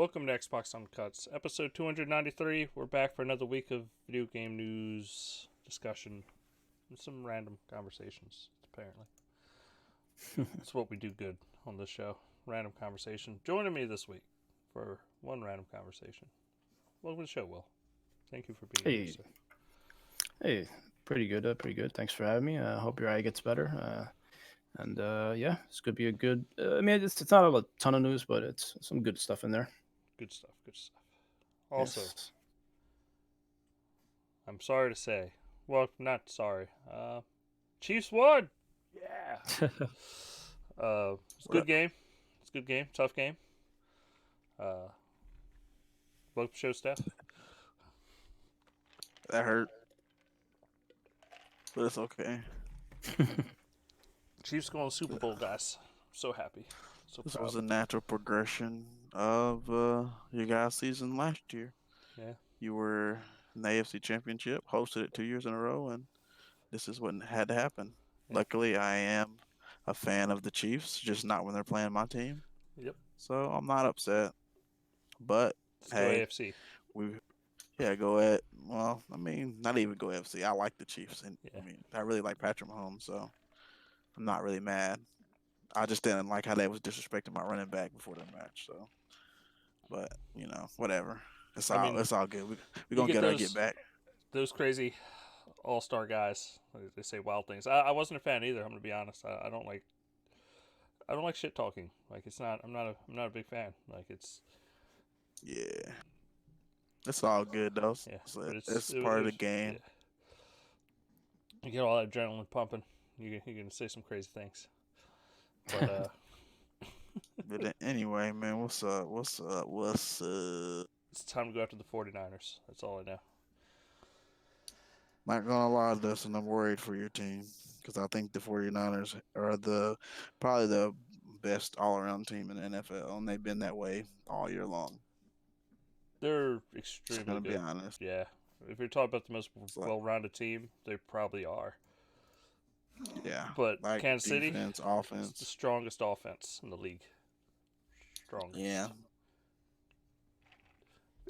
Welcome to Xbox Uncuts, episode 293. We're back for another week of video game news, discussion, and some random conversations, apparently. That's what we do good on this show, random conversation. Joining me this week for one random conversation. Welcome to the show, Will. Thank you for being here, sir. Hey, pretty good, pretty good. Thanks for having me. I hope your eye gets better. Yeah, it's gonna be a good. I mean, it's not a ton of news, but it's some good stuff in there. Good stuff, good stuff. Also, Yes. I'm sorry to say, well, not sorry. Chiefs won. Yeah. It's a good game. It's a good game. Tough game. Welcome to the show, Steph. That hurt, but it's okay. Chiefs going to Super Bowl, guys. So happy. So This proud. was a natural progression of your guys' season last year. Yeah. You were in the AFC Championship, hosted it 2 years in a row, and this is what had to happen. Yeah. Luckily, I am a fan of the Chiefs, just not when they're playing my team. Yep. So I'm not upset. But Let's go hey, AFC. go at. Well, I mean, not even go AFC. I like the Chiefs, and Yeah. I mean, I really like Patrick Mahomes, so I'm not really mad. I just didn't like how they was disrespecting my running back before the match. So, but whatever. It's all good. We gonna get our get back. Those crazy all-star guys. They say wild things. I wasn't a fan either. I'm gonna be honest. I don't like shit talking. Like it's not. I'm not a big fan. Like it's. Yeah, it's all good though. Yeah. It's part of the game. Yeah. You get all that adrenaline pumping. You're gonna say some crazy things. But But anyway, man, what's up? What's up? What's up? It's time to go after the 49ers. That's all I know. Not gonna lie, Dustin, I'm worried for your team because I think the 49ers are probably the best all-around team in the NFL, and they've been that way all year long. They're extremely Just gonna good. be honest. Yeah. If you're talking about the most well-rounded team, they probably are. Yeah. But like Kansas City, offense, it's the strongest offense in the league. Strongest. Yeah.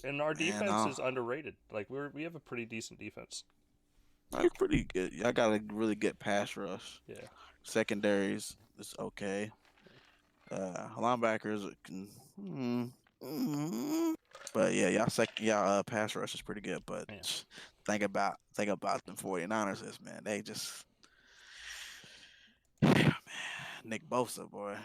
And our defense is underrated. Like we have a pretty decent defense. Like pretty good. I got a really good pass rush. Yeah. Secondaries is okay. Linebackers can. But yeah, pass rush is pretty good. But Yeah. think about the 49ers is, man. They just Nick Bosa, boy.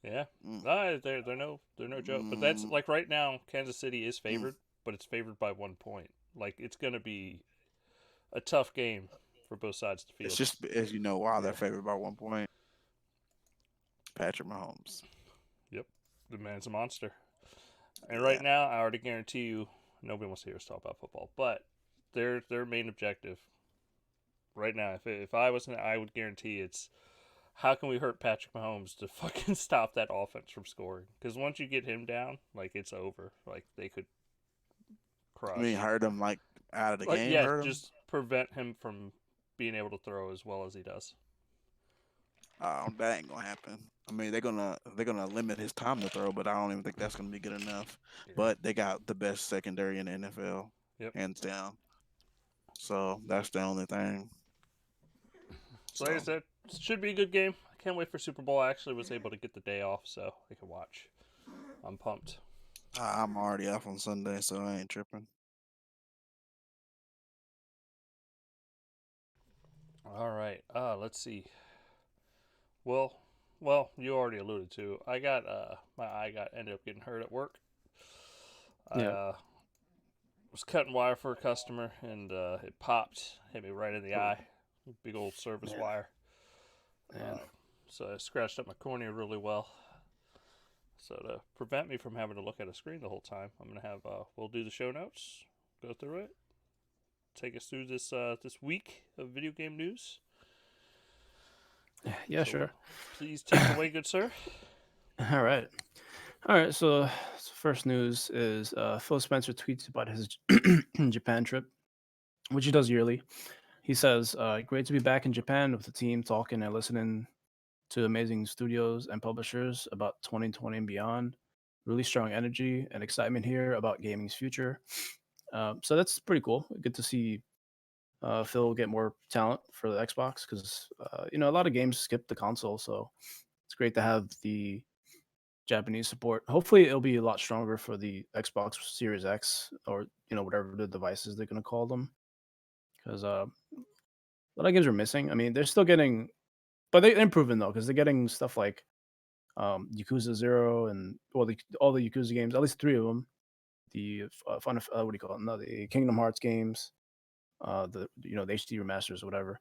Yeah. No, they're no joke. But that's like right now, Kansas City is favored, but it's favored by 1 point. Like it's gonna be a tough game for both sides of the field. It's just as you know why they're favored by 1 point. Patrick Mahomes. Yep. The man's a monster. And right now, I already guarantee you, nobody wants to hear us talk about football. But their main objective right now, if I wasn't, I would guarantee it's how can we hurt Patrick Mahomes to fucking stop that offense from scoring? Because once you get him down, like it's over. Like they could crush. I mean, hurt him like out of the game. Yeah, just prevent him from being able to throw as well as he does. That ain't gonna happen. I mean, they're gonna limit his time to throw, but I don't even think that's gonna be good enough. Yeah. But they got the best secondary in the NFL, hands down. So that's the only thing. So like I said, it should be a good game. I can't wait for Super Bowl. I actually was able to get the day off, so I can watch. I'm pumped. I'm already off on Sunday, so I ain't tripping. All right. Let's see. Well, you already alluded to. I got my eye ended up getting hurt at work. I was cutting wire for a customer and it popped, hit me right in the eye. Big old service wire. So I scratched up my cornea really well. So to prevent me from having to look at a screen the whole time, I'm gonna have we'll do the show notes, go through it, take us through this week of video game news. Yeah, so, sure. Please take it away, good sir. All right. So first news is Phil Spencer tweets about his Japan trip, which he does yearly. He says, "Great to be back in Japan with the team, talking and listening to amazing studios and publishers about 2020 and beyond. really strong energy and excitement here about gaming's future. So that's pretty cool. Good to see Phil get more talent for the Xbox because a lot of games skip the console, so it's great to have the Japanese support. Hopefully, it'll be a lot stronger for the Xbox Series X or whatever the devices they're gonna call them because a lot of games are missing. I mean, they're still getting, but they're improving though because they're getting stuff like Yakuza Zero and all the Yakuza games, at least three of them. The what do you call it? No, the Kingdom Hearts games, the HD remasters or whatever.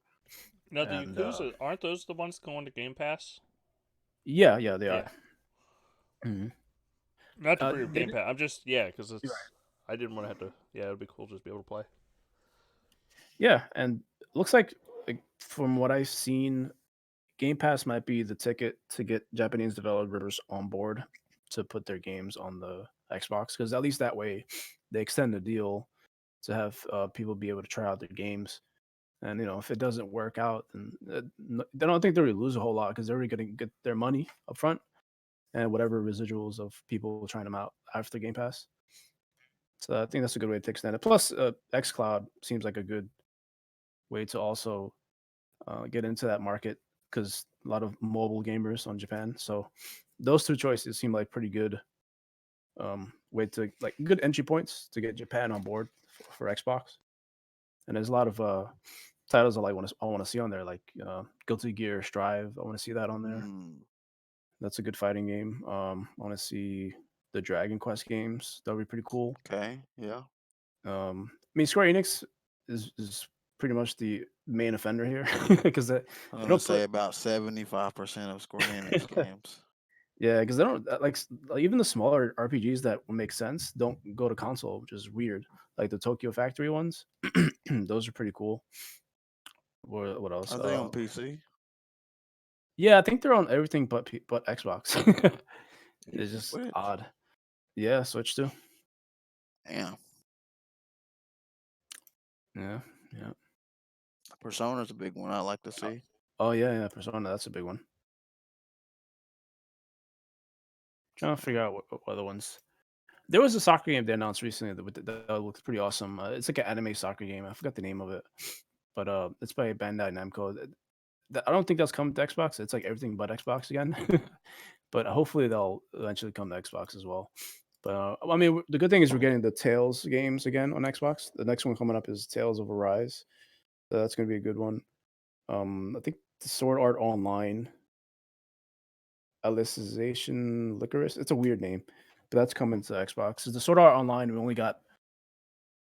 Now the And Yakuza aren't those the ones going to Game Pass? yeah, they are. Yeah. Mhm. Not to Uh, bring up they Game did, Pass. I'm just because you're it's. right. I didn't want to have to. Yeah, it'd be cool just to be able to play. Yeah, and it looks like from what I've seen, Game Pass might be the ticket to get Japanese developers on board to put their games on the Xbox because at least that way they extend the deal to have people be able to try out their games. And if it doesn't work out, then they don't think they really lose a whole lot because they're already going to get their money up front and whatever residuals of people trying them out after Game Pass. So I think that's a good way to extend it. Plus, XCloud seems like a good way to also get into that market because a lot of mobile gamers on Japan. So those two choices seem like pretty good way to like good entry points to get Japan on board for Xbox. And there's a lot of titles I want to see on there, like Guilty Gear Strive. I want to see that on there. Mm, That's a good fighting game. I want to see the Dragon Quest games. That'll be pretty cool. okay, yeah. I mean, Square Enix is pretty much the main offender here because they I'm gonna don't say put about 75% of Square Enix games. yeah, because they don't like even the smaller RPGs that would make sense don't go to console, which is weird. Like the Tokyo Factory ones, those are pretty cool. What else? Are they on PC? Yeah, I think they're on everything but Xbox. It's Even just Switch. odd. Yeah, Switch too. Damn. Yeah, yeah. Persona's a big one I like to see. Oh yeah, Persona. That's a big one. Trying to figure out what other ones. There was a soccer game they announced recently that looks pretty awesome. It's like an anime soccer game. I forgot the name of it, but it's by Bandai Namco. I don't think that's coming to Xbox. It's like everything but Xbox again. But hopefully they'll eventually come to Xbox as well. But I mean, the good thing is we're getting the Tales games again on Xbox. The next one coming up is Tales of Arise. So that's going to be a good one. I think the Sword Art Online, Alicization Licorice. It's a weird name, but that's coming to Xbox. So the Sword Art Online, we only got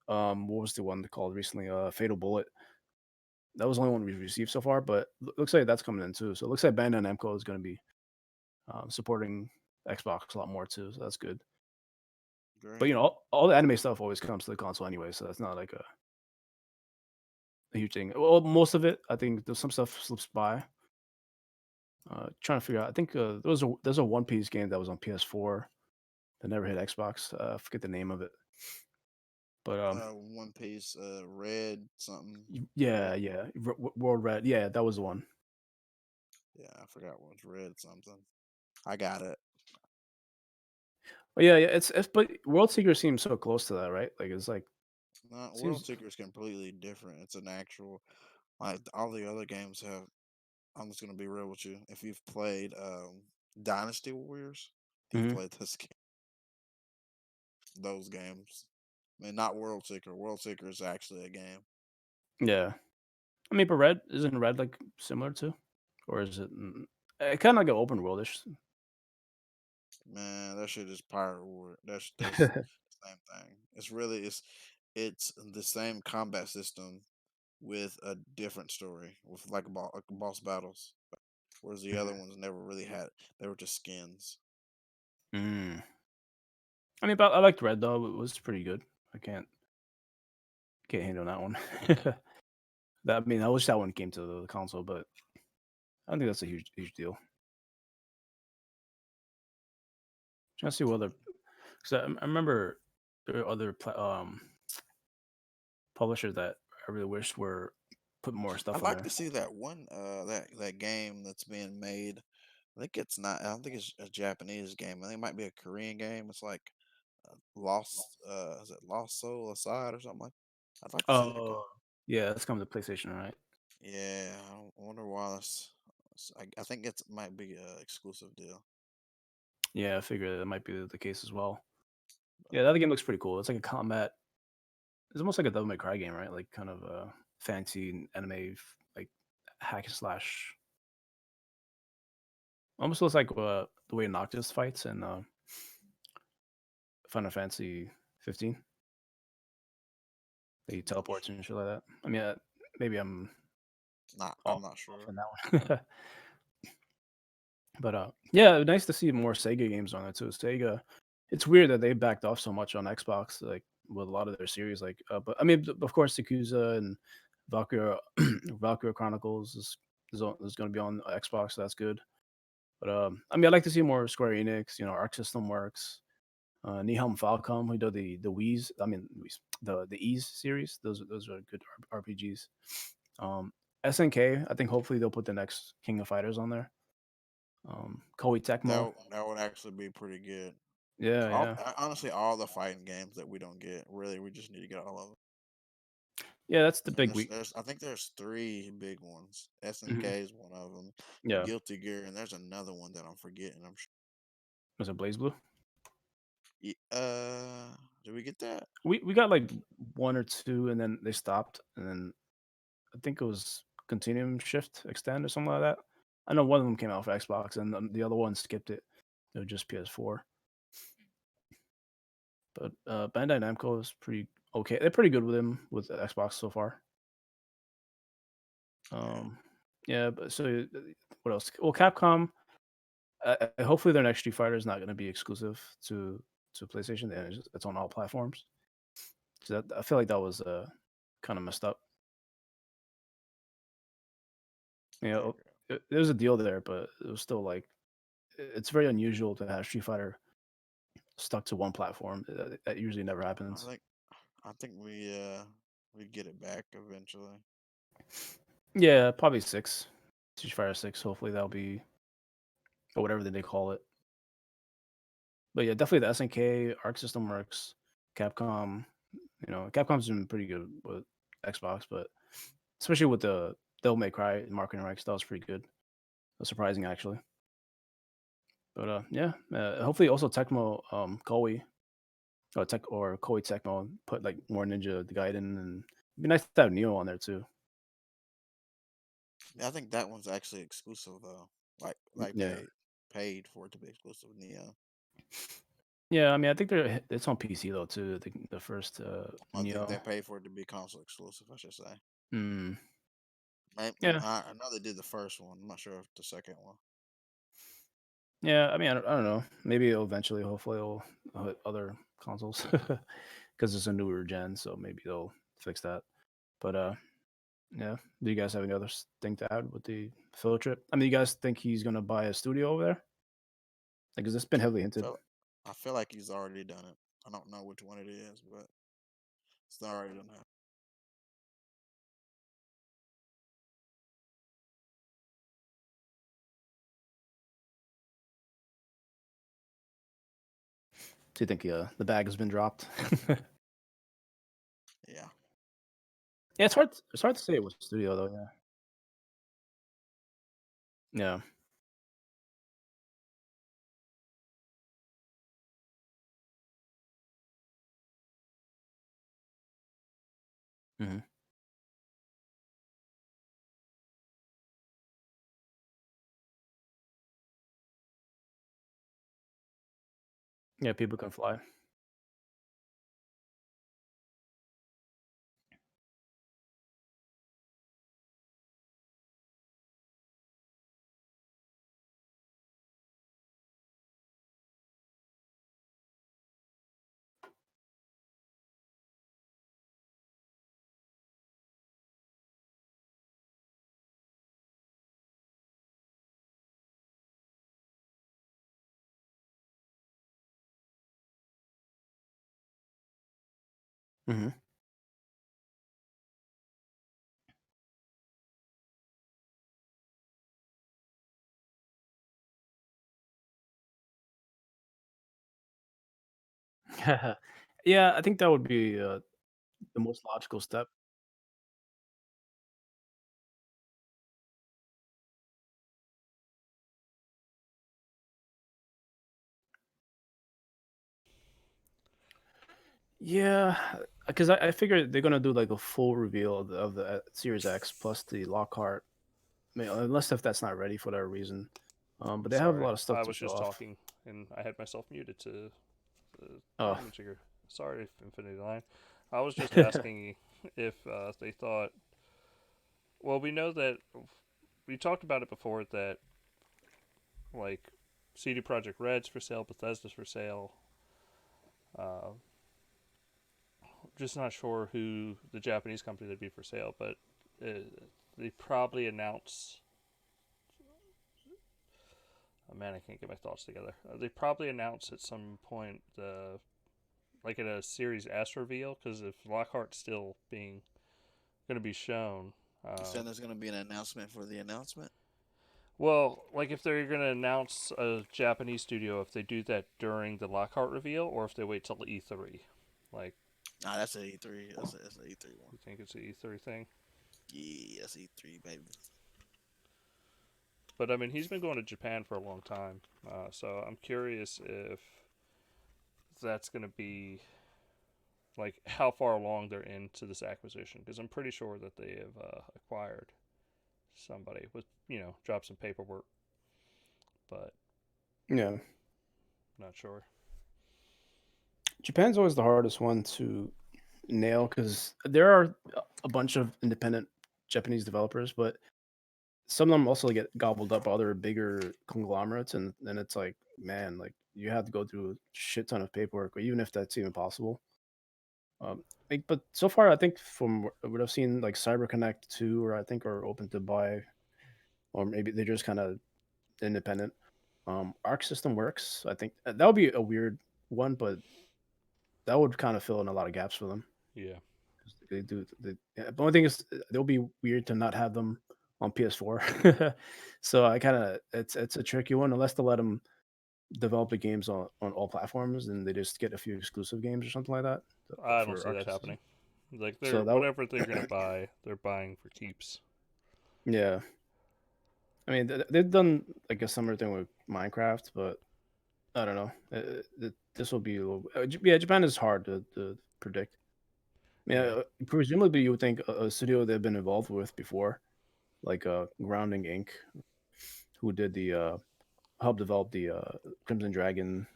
what was the one called recently? Fatal Bullet. That was the only one we've received so far, but looks like that's coming in too. So it looks like Bandai Namco is going to be supporting Xbox a lot more too. So that's good. But Great. all the anime stuff always comes to the console anyway, so that's not like a huge thing. Well, most of it, I think, there's some stuff slips by. Trying to figure out. I think there's a One Piece game that was on PS4 that never hit Xbox. I forget the name of it, but One Piece, Red something. yeah, Red. yeah, World Red, yeah, that was the one. Yeah, I forgot what was Red something. I got it. But yeah, it's but World Seeker seems so close to that, right? Like it's like Not World seems. Seeker is completely different. It's an actual like all the other games have. I'm just gonna be real with you. If you've played Dynasty Warriors, you've Mhm. played those games. I mean, not World Seeker. World Seeker is actually a game. Yeah, I mean, but Red isn't Red like similar to, or is it? Kind of like an open worldish. Man, that shit is Pirate War. That's the same thing. It's the same combat system with a different story with like boss battles, whereas the other ones never really had. They were just skins. Mm. I mean, but I liked Red though. It was pretty good. I can't handle that one. I mean, I wish that one came to the console, but I don't think that's a huge deal. Trying to see what other because I remember there are other publishers that I really wish were put more I'd stuff on like there. to see that one that game that's being made. I think it's not. I don't think it's a Japanese game. I think it might be a Korean game. It's like Lost. Is it Lost Soul Aside or something like? I'd like to see that game. Oh, yeah, that's coming to PlayStation, right? Yeah, I wonder why I think it might be a exclusive deal. Yeah, I figured that might be the case as well. But, Yeah, the other game looks pretty cool. It's like a combat. It's almost like a Devil May Cry game, right? Like kind of a fancy anime, like hack and slash. Almost looks like the way Noctis fights in Final Fantasy 15. He not teleports sure. and shit like that. I mean, maybe I'm Not. I'm off, not off sure. in that one. But yeah, nice to see more Sega games on it too. Sega, it's weird that they backed off so much on Xbox, like with a lot of their series. Like, but I mean, of course, Yakuza and Valkyria, Valkyria Chronicles is going to be on Xbox, so that's good. But I mean, I'd like to see more Square Enix, Arc System Works, Nihon Falcom, who do the Wii's. I mean, the Ease series. Those are good RPGs. SNK, I think hopefully they'll put the next King of Fighters on there. Koei Tecmo. That would actually be pretty good. Yeah, yeah. Honestly, all the fighting games that we don't get, really, we just need to get all of them. Yeah, that's the And big week. I think there's three big ones. Mhm. SNK is one of them. Yeah. Guilty Gear, and there's another one that I'm forgetting. I'm sure. Was it Blaze Blue? Did we get that? We got like one or two, and then they stopped, and then I think it was Continuum Shift Extend or something like that. I know one of them came out for Xbox, and the other one skipped it. They were just PS4. But Bandai Namco is pretty okay. They're pretty good with him with the Xbox so far. Yeah. Yeah, but so what else? Well, Capcom. Hopefully, their next Street Fighter is not going to be exclusive to PlayStation. And it's on all platforms. So I feel like that was kind of messed up. You I know, agree. there's a deal there, but it was still like it's very unusual to have Street Fighter stuck to one platform. That usually never I happens. think I think we get it back eventually. Yeah, probably six. Street Fighter 6. Hopefully that'll be or whatever they call it. But yeah, definitely the SNK, Arc System Works, Capcom. Capcom's been pretty good with Xbox, but especially with the Devil May Cry marketing rights, that was pretty good. That's surprising actually. But yeah, hopefully also Tecmo, Koei, or Koei Tecmo put like more Ninja Gaiden, and it'd be nice to have Neo on there too. I think that one's actually exclusive though. Like Yeah, they paid for it to be exclusive with Neo. yeah. I mean, I think it's on PC though too. The first I think Neo. they paid for it to be console exclusive. I should say. Mm, yeah, I know they did the first one. I'm not sure if the second one. yeah. I mean, I don't know. Maybe eventually, hopefully, it'll hit other consoles because it's a newer gen, so maybe they'll fix that. But yeah. Do you guys have any other thing to add with the field trip? I mean, you guys think he's gonna buy a studio over there? Like, has this been heavily hinted? Feel I feel like he's already done it. I don't know which one it is, but it's already done that. Do you think the bag has been dropped? Yeah. Yeah, it's hard. It's hard to say it was studio though. Yeah. Yeah. Hmm. Yeah, people can fly. Hmm. Yeah, I think that would be the most logical step. Yeah, because I figured they're gonna do like a full reveal of the Series X plus the Lockhart. I mean, unless if that's not ready for that reason. But they have a Sorry, lot of stuff I to was show just off. talking and I had myself muted to Oh, thingamajigger. Sorry, Infinity Line. I was just asking if they thought. Well, we know that we talked about it before that like CD Projekt Red's for sale, Bethesda's for sale. Uh, just not sure who the Japanese company that'd be for sale, but they probably announce. Oh man, I can't get my thoughts together. They probably announce at some point, like at a Series S reveal, because if Lockhart's still being going to be shown, You said there's gonna be an announcement for the announcement. well, like if they're going to announce a Japanese studio, if they do that during the Lockhart reveal, or if they wait till E3, like. Nah, that's an E3. That's an E3 one. You think it's an E3 thing? Yeah, that's E3, baby. But I mean, he's been going to Japan for a long time, so I'm curious if that's going to be like how far along they're into this acquisition, because I'm pretty sure that they have acquired somebody with drop some paperwork, but yeah. not sure. Japan's always the hardest one to nail because there are a bunch of independent Japanese developers, but some of them also get gobbled up by other bigger conglomerates, and then it's like, man, like you have to go through a shit ton of paperwork, or even if that's even possible. But so far, I think from what I've seen, like CyberConnect 2, or I think are open to buy, or maybe they're just kind of independent. Arc System Works, I think that would be a weird one, but that would kind of fill in a lot of gaps for them. Yeah. They do. Yeah, the only thing is, they'll be weird to not have them on PS4. So I kind of it's a tricky one unless they let them develop the games on all platforms and they just get a few exclusive games or something like that I don't for see Arc that System. happening. Like So that whatever they're gonna buy, they're buying for keeps. yeah, I mean they've done like a similar thing with Minecraft, but I don't know. This will be a little. Yeah, Japan is hard to predict. Yeah. Yeah, presumably you would think a studio they've been involved with before, like Grounding Inc., who did the helped develop the Crimson Dragon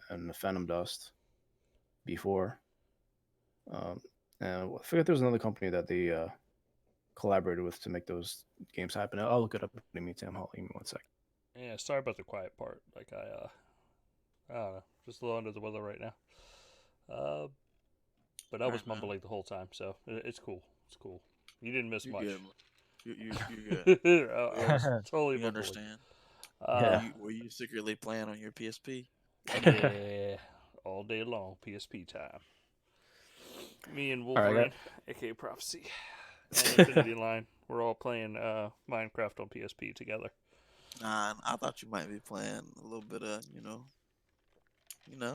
and the Phantom Dust before. Um, and I forget there's another company that they collaborated with to make those games happen. I'll look it up in the meantime. Hold on, give me 1 second. Yeah. Sorry about the quiet part. Like I don't know, just a little under the weather right now. Uh, but I was Right, man. mumbling the whole time, so it's cool. It's cool. You didn't miss You much. good? You good? I was totally We mumbling. understand. Yeah. Were you secretly playing on your PSP? Yeah, all day long, PSP time. Me and All right, Wolverine, aka Prophecy, and Infinity Line, we're all playing Minecraft on PSP together. Nah, I thought you might be playing a little bit of, a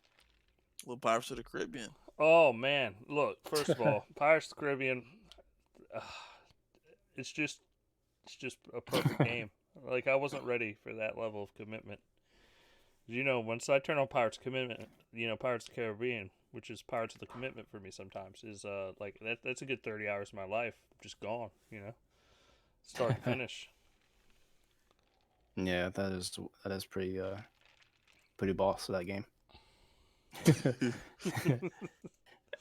little Pirates of the Caribbean. Oh man, look! First of all, Pirates of the Caribbean, uh, it's just a perfect game. Like I wasn't ready for that level of commitment. Once I turn on Pirates of Commitment, Pirates of the Caribbean, which is Pirates of the Commitment for me sometimes, is like that's a good 30 hours of my life just gone. Start to finish. yeah, that is pretty boss of that game.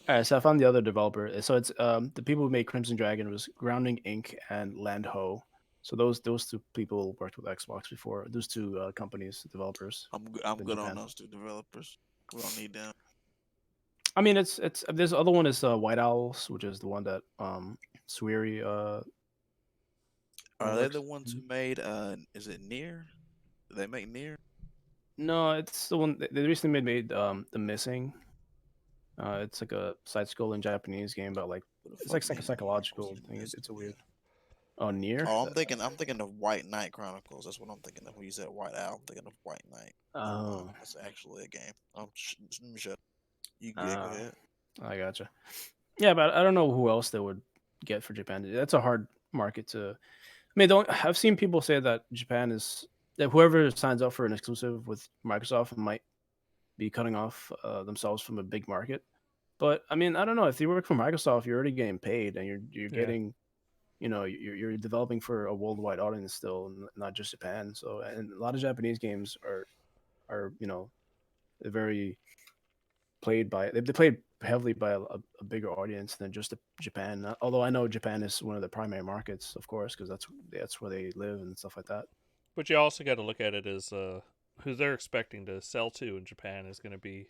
All right, so I found the other developer. So it's the people who made Crimson Dragon was Grounding Inc. and Land Ho. So those two people worked with Xbox before. Those two companies, developers I'm in good on Japan. those two developers. We don't need them. I mean, it's there's other one is White Owls, which is the one that Suiri Are they works. the ones who made? Is it Near? Do they make Near? No, it's the one they recently made The Missing. It's like a side-scrolling Japanese game about like Who the it's fuck like made a Near? I was psychological thing. missing It's a Near. weird. Oh, Near. Oh, I'm thinking of White Knight Chronicles. That's what I'm thinking of. When you said White Owl, I'm thinking of White Knight. Never mind. Oh, That's actually a game. Let me shut. You go Ah, ahead. I gotcha. Yeah, but I don't know who else they would get for Japan. That's a hard market to. I mean, don't I've seen people say that Japan is that whoever signs up for an exclusive with Microsoft might be cutting off themselves from a big market. But I mean, I don't know. If you work for Microsoft, you're already getting paid, and you're Yeah. getting, you're developing for a worldwide audience still, not just Japan. So, and a lot of Japanese games are they're very played by they played heavily by a bigger audience than just Japan. Although I know Japan is one of the primary markets, of course, because that's where they live and stuff like that. But you also got to look at it as who they're expecting to sell to in Japan is going to be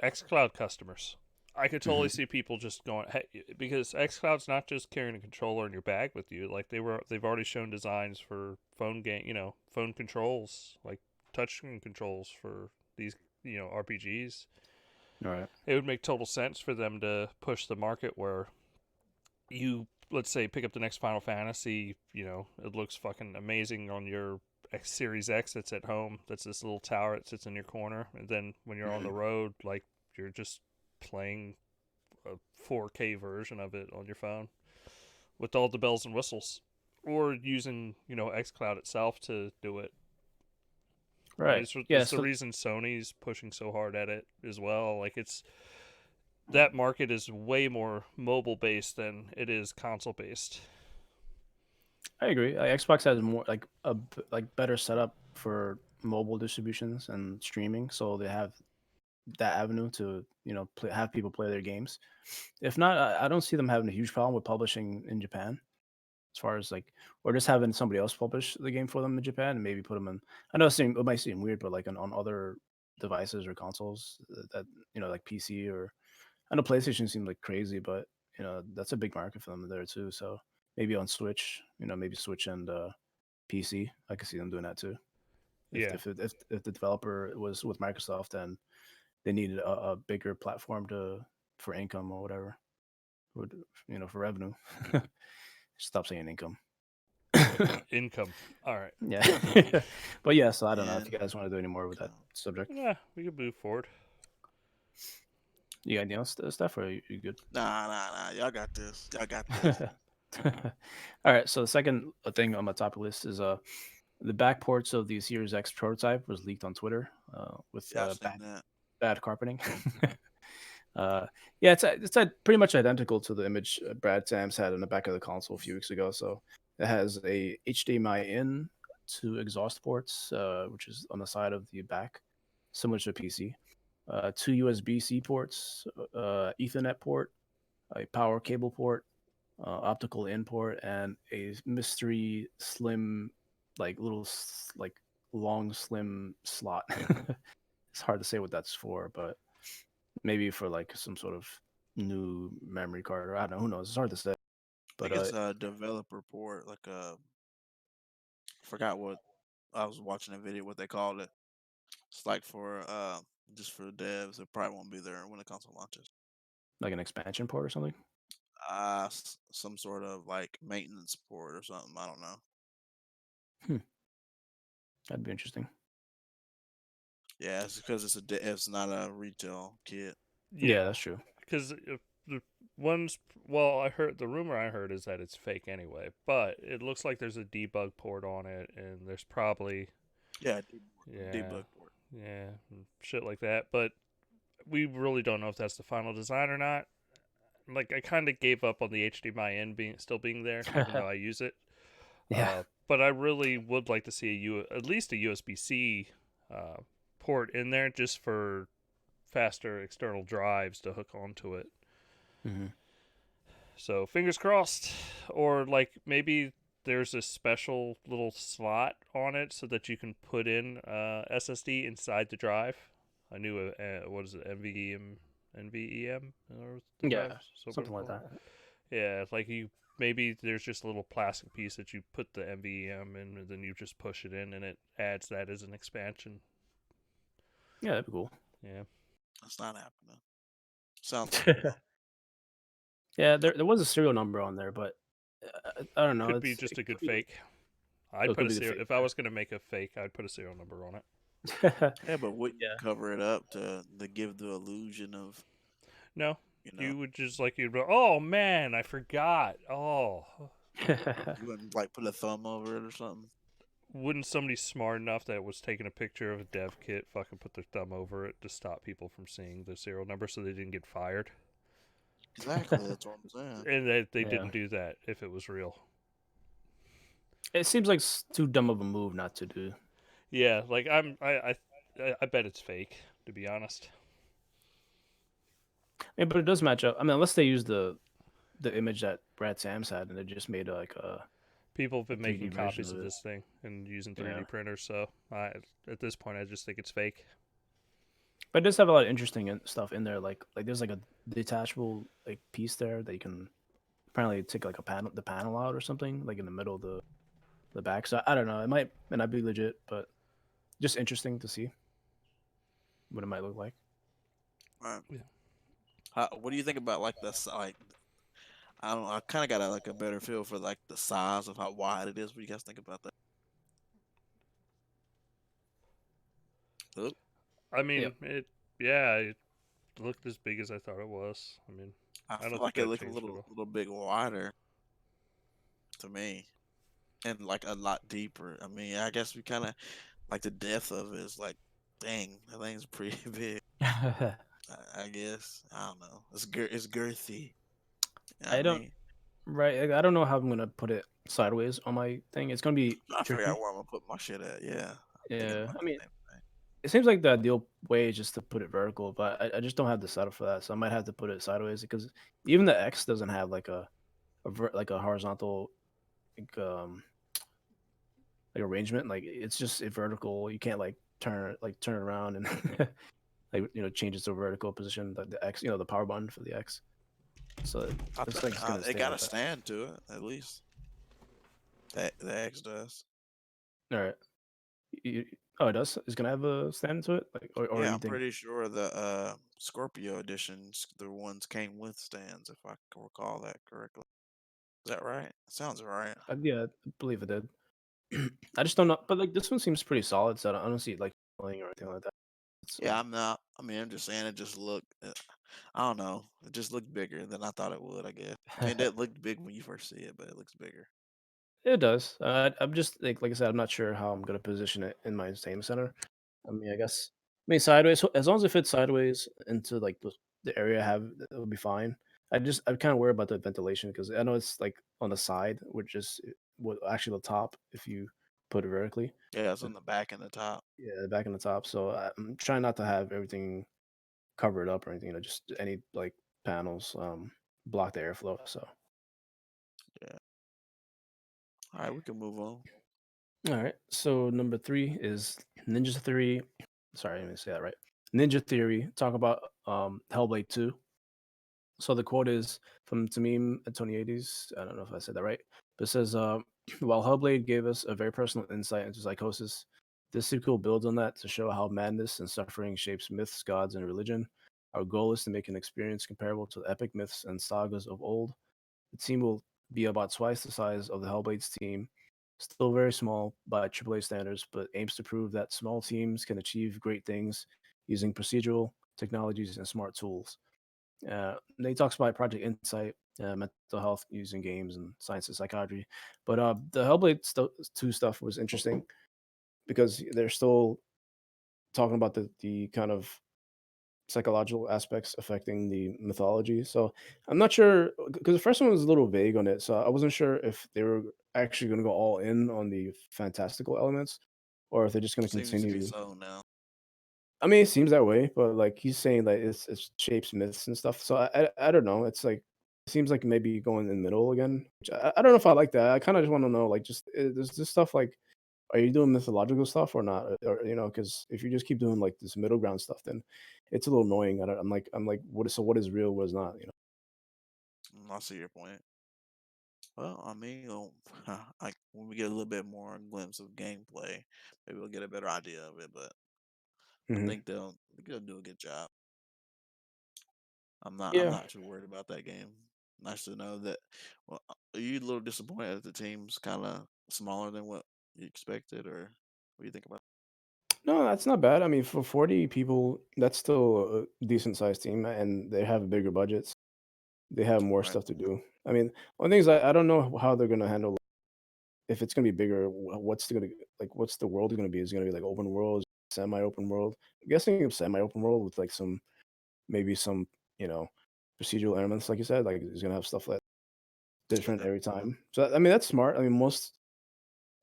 xCloud customers. I could totally see people just going, hey, because xCloud's not just carrying a controller in your bag with you. Like they've already shown designs for phone phone controls, like touchscreen controls for these, RPGs. All right. It would make total sense for them to push the market where you, let's say, pick up the next Final Fantasy. It looks fucking amazing on your Series X that's at home. That's this little tower that sits in your corner, and then when you're on the road, like you're just playing a 4K version of it on your phone with all the bells and whistles, or using XCloud itself to do it. Right. It's the reason Sony's pushing so hard at it as well. Like that market is way more mobile based than it is console based. I agree. Xbox has more like better setup for mobile distributions and streaming, so they have that avenue to have people play their games. If not, I don't see them having a huge problem with publishing in Japan. As far as like, or just having somebody else publish the game for them in Japan and maybe put them in. I know it might seem weird, but like on other devices or consoles that like PC or I know PlayStation seems like crazy, but that's a big market for them there too. So maybe on Switch, maybe Switch and PC, I could see them doing that too. Yeah. If the developer was with Microsoft and they needed a bigger platform for income or whatever, for revenue. Stop saying income. Income. All right. Yeah. But yeah, so I don't know if And you guys want to do any more with that subject. Yeah, we can move forward. You got anything else, Steph, or are you good? Nah. Y'all got this. Y'all got this. All right. So the second thing on my topic list is the back ports of the Series X prototype was leaked on Twitter with Yeah, I've seen that. bad carpeting. Yeah, it's pretty much identical to the image Brad Sams had in the back of the console a few weeks ago. So it has a HDMI in to exhaust ports, which is on the side of the back, similar to a PC. Two USB-C ports, Ethernet port, a power cable port, optical in port, and a mystery slim, like like long slim slot. It's hard to say what that's for, but maybe for like some sort of new memory card, or I don't know. Who knows? It's hard to say. I But think it's a developer port, like forgot what I was watching a video what they called it. It's like for just for devs. It probably won't be there when the console launches. like an expansion port or something. Some sort of like maintenance port or something. I don't know. That'd be interesting. Yeah, it's because it's not a retail kit. Yeah, that's true. Because the ones, well, the rumor I heard is that it's fake anyway, but it looks like there's a debug port on it, and there's probably Debug port. Yeah, shit like that. But we really don't know if that's the final design or not. Like I kind of gave up on the HDMI in still being there, even though I use it. Yeah. But I really would like to see at least a USB-C port in there just for faster external drives to hook onto it. Mm-hmm. So fingers crossed, or like maybe there's a special little slot on it so that you can put in SSD inside the drive. I knew what is it, NVEM or Yeah, something like that. Yeah, like maybe there's just a little plastic piece that you put the NVEM in, and then you just push it in, and it adds that as an expansion. Yeah, that'd be cool. Yeah, that's not happening. Sounds like yeah, there was a serial number on there, but I don't know. Could be just a good fake. I'd put a serial. If I was going to make a fake, I'd put a serial number on it. Yeah, but wouldn't you Yeah. cover it up to give the illusion of, No, you know, you would just like you'd be, oh man, I forgot. Oh, you wouldn't like put a thumb over it or something? wouldn't somebody smart enough that was taking a picture of a dev kit fucking put their thumb over it to stop people from seeing the serial number so they didn't get fired? Exactly, that's what I'm saying. And they Yeah. didn't do that if it was real. It seems like too dumb of a move not to do. Yeah, like I bet it's fake, to be honest. But it does match up. I mean, unless they use the image that Brad Sams had and they just made like People have a been 3D making version copies of of it. this thing and using Yeah. 3D printers, so at this point, I just think it's fake. But it does have a lot of interesting stuff in there. Like there's like a detachable like piece there that you can apparently take like the panel out or something like in the middle of the back. So I don't know. It might not be legit, but just interesting to see what it might look like. Right. Yeah. What do you think about like like I don't know, I kind of got like a better feel for like the size of how wide it is. What do you guys think about that? Oop, I Yep. mean, it looked as big as I thought it was. I mean, I I feel don't think like it that looked a changed at all. little bit wider to me, and like a lot deeper. I mean, I guess we kind of like the depth of it is like, dang, that thing's pretty big. I guess I don't know. It's girthy. You know what I I don't mean, right. I don't know how I'm gonna put it sideways on my thing. It's gonna be I forgot tricky. where I'm gonna put my shit at. Yeah, I'm thinking Yeah. about I mean, the same thing. it seems like the ideal way is just to put it vertical, but I just don't have the setup for that, so I might have to put it sideways because even the X doesn't have like like a horizontal like like arrangement. Like it's just a vertical. You can't turn it around and like change it to a vertical position. Like the X, the power button for the X. So it I looks think like it's gonna it stay got a like that. stand to it at least. That the X does. All right. Oh, it does. It's gonna have a stand to it, like, or Yeah, you I'm think? pretty sure the Scorpio editions, the ones came with stands, if I can recall that correctly. Is that right? Sounds right. Yeah, I believe it did. I just don't know, but like this one seems pretty solid, so I don't see it like falling or anything like that. It's Yeah, I'm not. I mean, I'm just saying it just looked. I don't know. It just looked bigger than I thought it would. I guess. I mean, that looked big when you first see it, but it looks bigger. It does. I'm just like I said, I'm not sure how I'm gonna position it in my entertainment center. I mean, I guess. I mean, sideways. As long as it fits sideways into like the area I have, it'll be fine. I'm kind of worried about the ventilation because I know it's like on the side, which is what actually the top if you put it vertically. Yeah, it's But on the back and the top. yeah, back in the top. So I'm trying not to have everything covered up or anything. Just any like panels block the airflow. So Yeah. All right, we can move on. all right. So number 3 is Ninja Theory. Sorry, I didn't say that right. Ninja Theory. Talk about Hellblade 2. So the quote is from Tamim at 2080s. I don't know if I said that right, but it says, "While Hellblade gave us a very personal insight into psychosis, this sequel builds on that to show how madness and suffering shapes myths, gods, and religion. Our goal is to make an experience comparable to the epic myths and sagas of old. The team will be about twice the size of the Hellblades team, still very small by AAA standards, but aims to prove that small teams can achieve great things using procedural technologies and smart tools." And he talks about Project Insight, mental health using games and science and psychiatry. But the Hellblade 2 stuff was interesting because they're still talking about the kind of psychological aspects affecting the mythology. So I'm not sure because the first one was a little vague on it. So I wasn't sure if they were actually going to go all in on the fantastical elements or if they're just going to Seems to be continue. so now. I mean, it seems that way, but like he's saying that it shapes myths and stuff. So I don't know. It's like it seems like maybe going in the middle again. Which I don't know if I like that. I kind of just want to know like just there's this stuff like are you doing mythological stuff or not? Or because if you just keep doing like this middle ground stuff, then it's a little annoying. I'm like what is real, what is not? I see your point. Well, I mean, like when we get a little bit more glimpse of gameplay, maybe we'll get a better idea of it. But I Hmm. think they'll do a good job. I'm Yeah. not too worried about that game. Nice to know that. Well, are you a little disappointed that the team's kind of smaller than what you expected, or what do you think about? No, that's not bad. I mean, for 40 people, that's still a decent sized team, and they have bigger budgets. They have more Right. stuff to do. I mean, one thing is I don't know how they're gonna handle if it's gonna be bigger. What's the world gonna be? Is it gonna be like open world, semi-open world? I'm guessing semi-open world with like maybe some you know procedural elements, like you said. Like it's gonna have stuff that's different Yeah. every time. So I mean, that's smart. I mean, most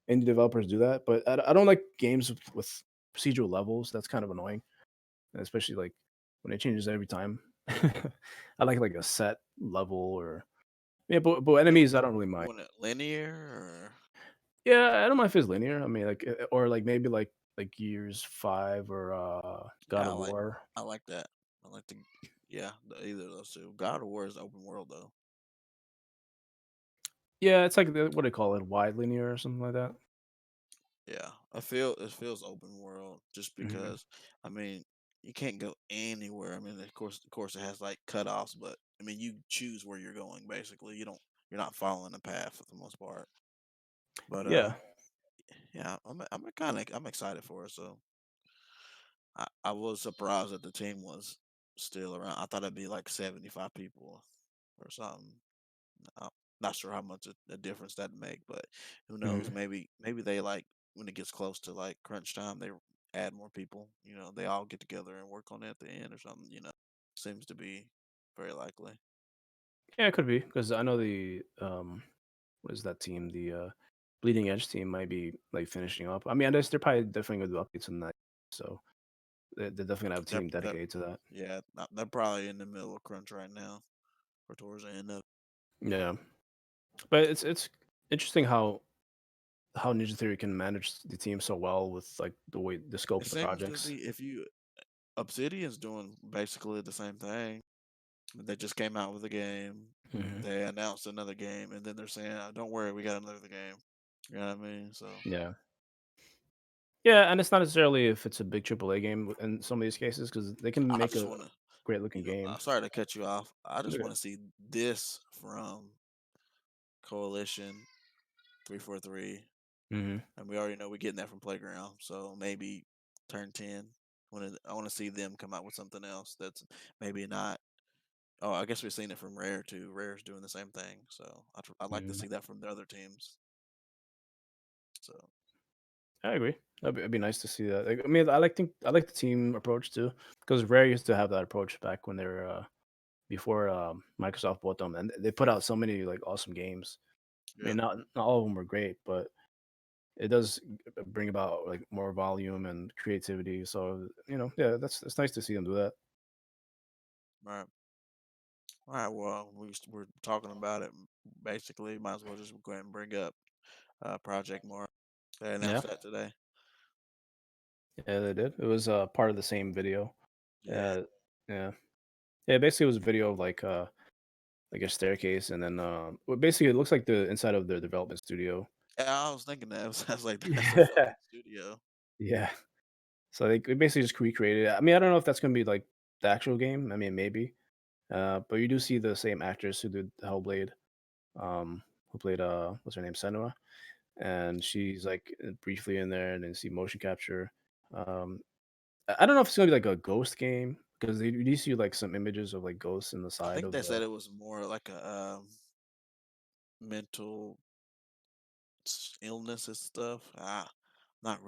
indie developers do that, but I don't like games with procedural levels. That's kind of annoying, especially like when it changes every time. I like a set level or yeah, but You, enemies I don't really you mind. want it linear or Yeah, I don't mind if it's linear. I mean, or like maybe like Gears 5 or God yeah, of War. I like that. I like the yeah, either of those two. God of War is open world though. Yeah, it's like what do they call it, wide linear or something like that. Yeah, it feels open world just Hmm. because I mean you can't go anywhere. I mean, of course, it has like cutoffs, but I mean you choose where you're going. Basically, you're not following a path for the most part. But Yeah, yeah, I'm excited for it. So I was surprised that the team was still around. I thought it'd be like 75 people or something. I'm not sure how much a difference that'd make, but who knows? hmm, Maybe they like when it gets close to like crunch time, they add more people. You know, they all get together and work on it at the end or something. You know, seems to be very likely. yeah, it could be because I know the what is that team? The Bleeding Edge team might be like finishing up. I mean, I guess they're probably definitely gonna do updates on that, so they're definitely gonna have a team They're dedicated to that. yeah, they're probably in the middle of crunch right now or towards the end of. Yeah, but it's interesting how Ninja Theory can manage the team so well with like the scope It of the seems to projects. be if you Obsidian's doing basically the same thing. They just came out with a game. Hmm. They announced another game, and then they're saying, "Don't worry, we got another game." You know what I mean? So Yeah. Yeah, and it's not necessarily if it's a big AAA game in some of these cases because they can I make just a want to, great looking game. sorry to cut you off. I just Okay. want to see this from Coalition 343, Hmm. and we already know we're getting that from Playground. So maybe Turn 10. I want to see them come out with something else that's maybe not. Oh, I guess we've seen it from Rare too. Rare's doing the same thing, so I'd like to Hmm. see that from the other teams. So I agree. It'd be nice to see that. Like, I mean, I like the team approach too because Rare used to have that approach back when they were before Microsoft bought them, and they put out so many like awesome games. I yeah, mean, not all of them were great, but it does bring about like more volume and creativity. So yeah, that's it's nice to see them do that. right. All right. Well, we're talking about it. Basically, might as well just go ahead and bring up Project More. They Yeah, announced that today. yeah, they did. It was part of the same video. Yeah. Uh, yeah, yeah. Basically, it was a video of like a staircase, and then well, basically it looks like the inside of their development studio. Yeah, I was thinking that. I was like, that's a Yeah, fucking studio. yeah. So they basically just recreated it. I mean, I don't know if that's gonna be like the actual game. I mean, maybe. But you do see the same actress who did Hellblade, who played what's her name, Senua, and she's like briefly in there, and then see motion capture. Um, I don't know if it's gonna be like a ghost game because they you do see like some images of like ghosts in the I side think of they the. said it was more like a mental illness and stuff. Not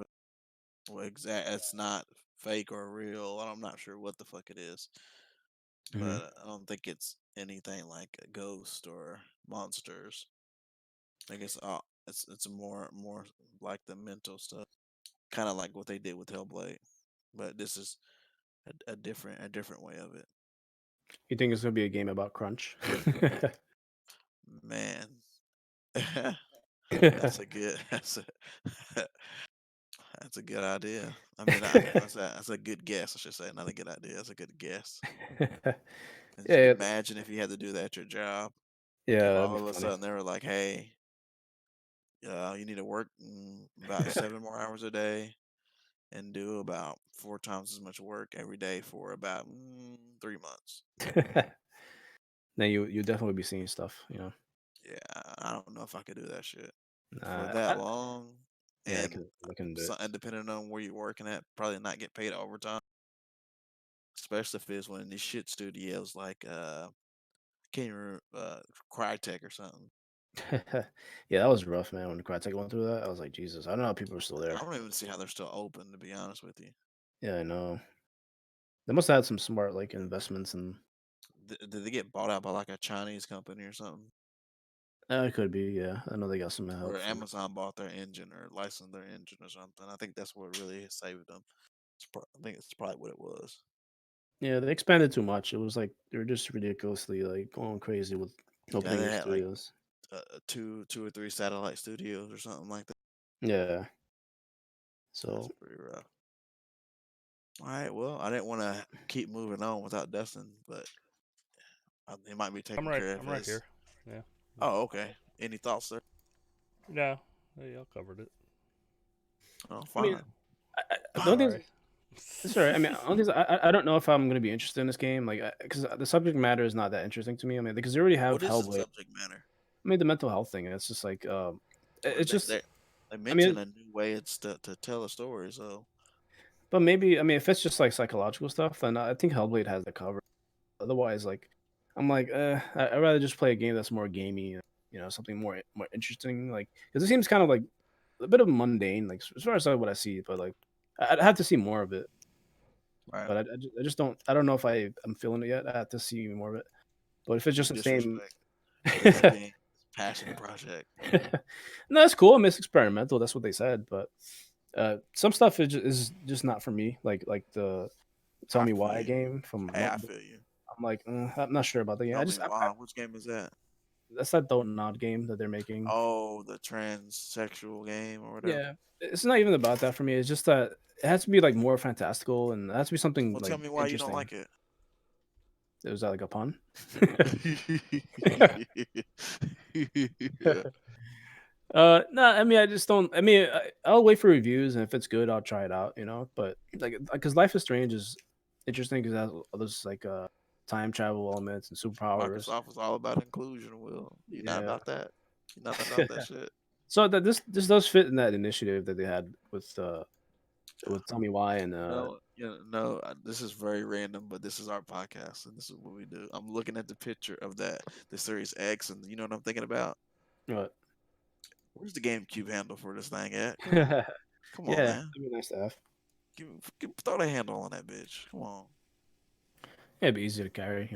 really exact. It's not fake or real. I'm not sure what the fuck it is, Mhm. but I don't think it's anything like a ghost or monsters. I guess it's more like the mental stuff, kind of like what they did with Hellblade, but this is a different way of it. You think it's gonna be a game about crunch? Man, that's a good that's a good idea. I mean, that's a good guess. I should say, not a good idea. That's a good guess. And you Yeah, imagine if you had to do that at your job, yeah, if that'd all be of a funny. sudden they were like, "Hey, you need to work about 7 more hours a day and do about 4 times as much work every day for about 3 months." Then you definitely be seeing stuff. Yeah, I don't know if I could do that shit for Nah, that long. Yeah, and I couldn't do it. and depending on where you're working at, probably not get paid overtime, especially if it's one of these shit studios like can't even remember, Crytek or something. Yeah, that was rough, man. When the Crytek went through that, I was like, Jesus, I don't know how people are still I there. don't even see how they're still open, to be honest with you. Yeah, I know. They must have had some smart like investments and Did they get bought out by like a Chinese company or something? it could be, yeah. I know they got some help Or from Amazon bought their engine or licensed their engine or something. I think that's what really saved them. I think it's probably what it was. yeah, they expanded too much. It was like they were just ridiculously like going crazy with Yeah, opening they new had like studios. two or three satellite studios or something like that. Yeah. That's So pretty rough. All right, well, I didn't want to keep moving on without Dustin, but he might be taking care of I'm right his. here. Yeah. Oh, okay. Any thoughts there? No. Yeah, y'all covered it. Oh, I mean, fine. the only thing Sorry. sorry, I mean, only thing is I don't know if I'm gonna be interested in this game, like, because the subject matter is not that interesting to me. I mean, because they already have What is the Hellblade. subject matter? I mean, the mental health thing. It's just like, Well, it's just. they I mean, mention a new way it's to tell a story. So but maybe I mean, if it's just like psychological stuff, then I think Hellblade has the cover. Otherwise, like, I'm like, I'd rather just play a game that's more gamey, something more interesting. Like, because it seems kind of like a bit of mundane, like as far as what I see. But like, I'd have to see more of it. right, But I just don't. I don't know if I'm feeling it yet. I have to see more of it. But if it's you just the same, disrespect this being his passion project. no, that's cool. I mean, it's experimental. That's what they said. But some stuff is just not for me. Like the Tell I Me feel Why you. game from Hey, I feel you. I'm like, I'm not sure about the game. Tell me why. Which game is that? That's that Don't Nod game that they're making. Oh, the transsexual game or whatever. Yeah, it's not even about that for me. It's just that it has to be like more fantastical and it has to be something Well, tell like me why you don't interesting. like it. Was that like a pun? Yeah. No, I mean, I just don't. I mean, I'll wait for reviews, and if it's good, I'll try it out. But like, because Life is Strange is interesting because it has all those like time travel elements and superpowers. Microsoft was all about inclusion. Will you not Yeah. about that? You're not about that shit. So that this does fit in that initiative that they had with Tell Me Why and No, yeah, no. This is very random, but this is our podcast, and this is what we do. I'm looking at the picture of the Series X, and you know what I'm thinking about? what? Where's the GameCube handle for this thing at? Yeah, Come on, that'd man. be nice to have. Throw the handle on that bitch. Come on. Yeah, it'd be easy to carry.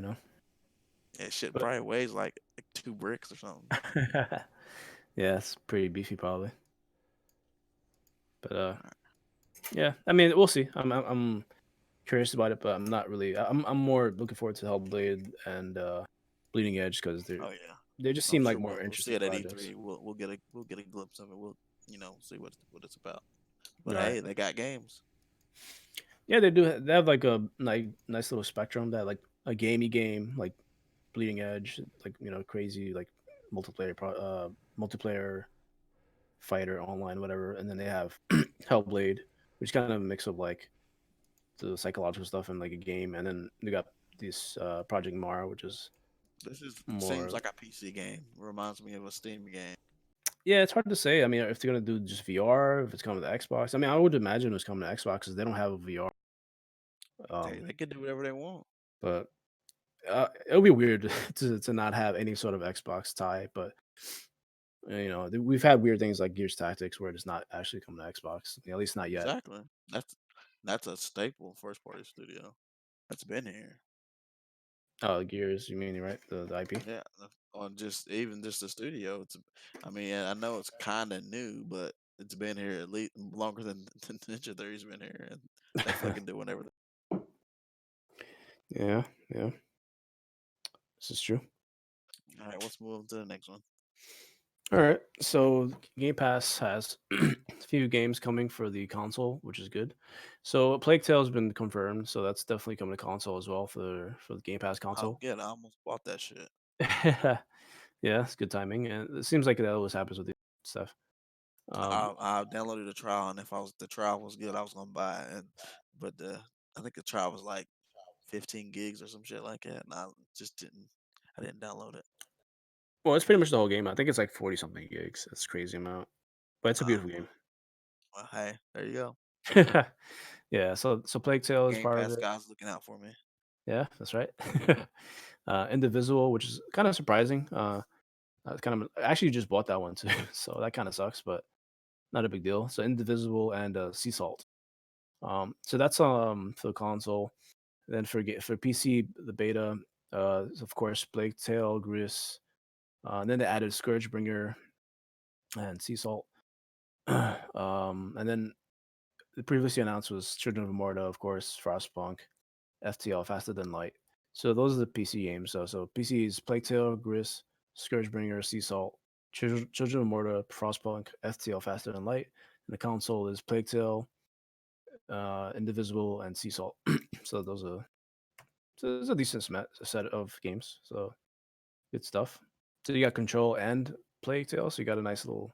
That shit But probably weighs like 2 bricks or something. yeah, it's pretty beefy probably. But yeah, I mean, we'll see. I'm curious about it, but I'm not really. I'm more looking forward to Hellblade and Bleeding Edge because Oh yeah, they just I'm seem sure like more we'll see interesting it at projects. E3. We'll get a glimpse of it. We'll see what it's about. But Right. hey, they got games. Yeah, they do. They have like a nice little spectrum. That like a gamey game like Bleeding Edge, like crazy like multiplayer fighter online, whatever. And then they have Hellblade, which is kind of a mix of like the psychological stuff and like a game. And then they got this Project Mara, which is This is seems more. like a PC game. Reminds me of a Steam game. Yeah, it's hard to say. I mean, if they're gonna do just VR, if it's coming to Xbox. I mean, I would imagine it's coming to Xbox because they don't have a VR. They can do whatever they want. But it'll be weird to not have any sort of Xbox tie. But we've had weird things like Gears Tactics where it's not actually coming to Xbox. At least not yet. Exactly. That's a staple first party studio. That's been here. Oh, Gears, you mean right? The IP. Yeah, on just even just the studio. I mean, I know it's kind of new, but it's been here at least longer than Ninja Theory's been here, and they fucking do whatever. Yeah, yeah, this is true. All right, let's move on to the next one. All right, so Game Pass has a few games coming for the console, which is good. So Plague Tale has been confirmed, so that's definitely coming to console as well for the Game Pass Oh, console. good. I almost bought that shit. Yeah, it's good timing, and it seems like that always happens with the stuff. I downloaded a trial, and if the trial was good, I was gonna buy it. But I think the trial was like 15 gigs or some shit like that, and I just didn't. I didn't download it. Well, it's pretty much the whole game. I think it's like 40 something gigs. That's a crazy amount, but it's a Uh, beautiful game. Well, hey, there you go. Yeah, so Plague Tale is Game part of Pass it. guys looking out for me. Yeah, that's right. Indivisible, which is kind of surprising. Kind of actually just bought that one too, so that kind of sucks, but not a big deal. So Indivisible and Sea Salt. So that's for the console. Then for PC, the beta, is of course Plague Tale, Gris. And then they added Scourgebringer and Sea Salt. And then the previously announced was Children of Morta, of course, Frostpunk, FTL, Faster Than Light. So those are the PC games. So PC is Plague Tale, Gris, Scourgebringer, Sea Salt, Children of Morta, Frostpunk, FTL, Faster Than Light. And the console is Plague Tale, Indivisible, and Sea Salt. So it's a decent set of games. So good stuff. So you got Control and Plague Tale. So you got a nice little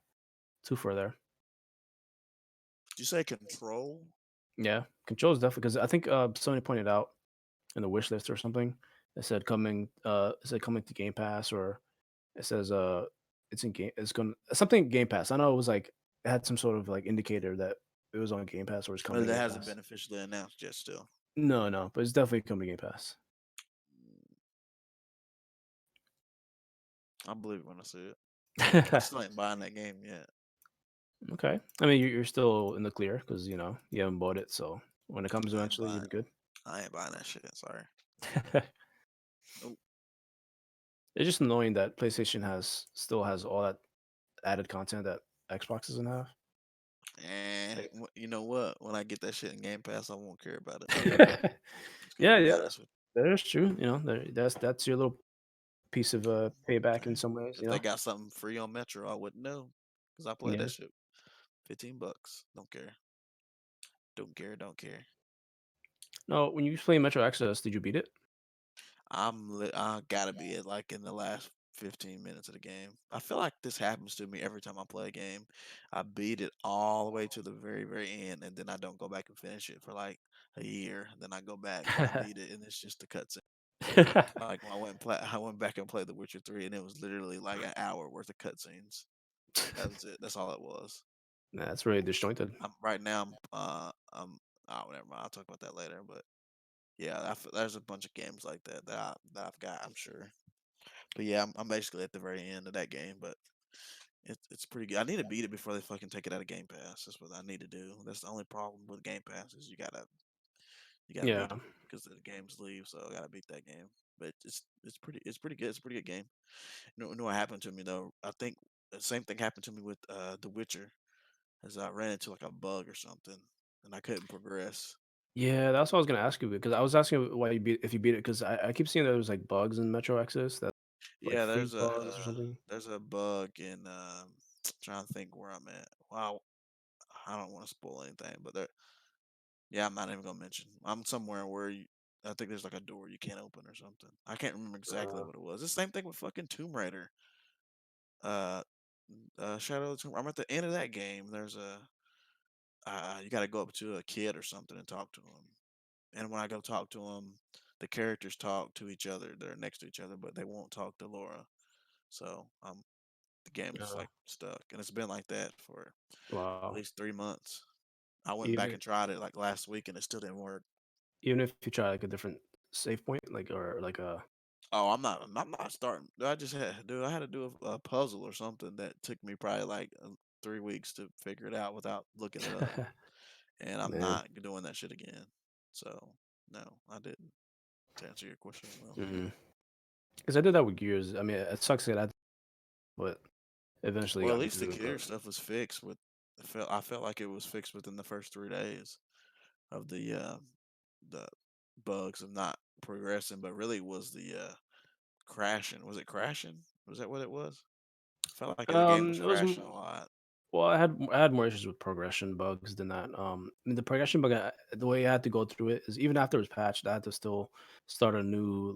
twofer there. Did you say Control? Yeah, Control is definitely because I think somebody pointed out in the wish list or something. It said coming to Game Pass, or it says it's in game. It's going something Game Pass. I know it was like it had some sort of like indicator that it was on Game Pass or it's coming But to that Game hasn't Pass. been officially announced yet. Still, No, but it's definitely coming to Game Pass. I believe it when I see it. I still ain't buying that game yet. Okay, I mean you're still in the clear because you know you haven't bought it, so when it comes I ain't eventually, you'll buying. be good. I ain't buying that shit. Sorry. Nope. It's just annoying that PlayStation still has all that added content that Xbox doesn't have. And Like, you know what? When I get that shit in Game Pass, I won't care about it. Just gonna be yeah, honest with that is true. You know, that's your little piece of you. payback in Okay. some ways. If You they know. got something free on Metro, I wouldn't know because I played that Yeah. shit. $15. Don't care. Don't care. Don't care. No, when you play Metro Exodus, did you beat it? I gotta be it like in the last 15 minutes of the game. I feel like this happens to me every time I play a game. I beat it all the way to the very, very end, and then I don't go back and finish it for like a year. Then I go back and I beat it, and it's just a cutscene. Like when I went back and played The Witcher 3, and it was literally like an hour worth of cutscenes. That was it. That's all it was. Nah, that's really disjointed. Right now. Oh, never mind. I'll talk about that later. But yeah, there's a bunch of games like that I've got. I'm sure. But yeah, I'm basically at the very end of that game, but it's pretty good. I need to beat it before they fucking take it out of Game Pass. That's what I need to do. That's the only problem with Game Pass is you gotta beat Yeah. them because the games leave. So I gotta beat that game. But it's pretty good. It's a pretty good game. You know what happened to me though? I think the same thing happened to me with The Witcher, as I ran into like a bug or something, and I couldn't progress. Yeah, that's what I was gonna ask you because I was asking why you beat if you beat it because I keep seeing that there's like bugs in Metro Exodus that like Yeah, freeze bugs or something. there's a bug in trying to think where I'm at. Wow, I don't want to spoil anything, but there. Yeah, I'm not even gonna mention. I'm somewhere where I think there's like a door you can't open or something. I can't remember exactly Uh, what it was. It's the same thing with fucking Tomb Raider. Uh, Shadow of the Tomb. I'm at the end of that game. There's a you got to go up to a kid or something and talk to him. And when I go talk to him, the characters talk to each other. They're next to each other, but they won't talk to Laura. So the game's just uh, like stuck, and it's been like that for at wow. least 3 months. I went back Even and tried it like last week, and it still didn't work. even if you try like a different save point, like or like a Oh, I'm not starting. I had to do a puzzle or something that took me probably like 3 weeks to figure it out without looking it up, and I'm man. not doing that shit again. So no, I didn't. To answer your question, well, Because I did that with Gears. I mean, it sucks that but eventually well, at got me least the through it. gear But stuff was fixed. I felt like it was fixed within the first 3 days of the bugs of not progressing, but really was the crashing. Was it crashing? Was that what it was? Felt like the game was it was crashing a lot. well, I had more issues with progression bugs than that. I mean, the progression bug, the way I had to go through it is even after it was patched, I had to still start a new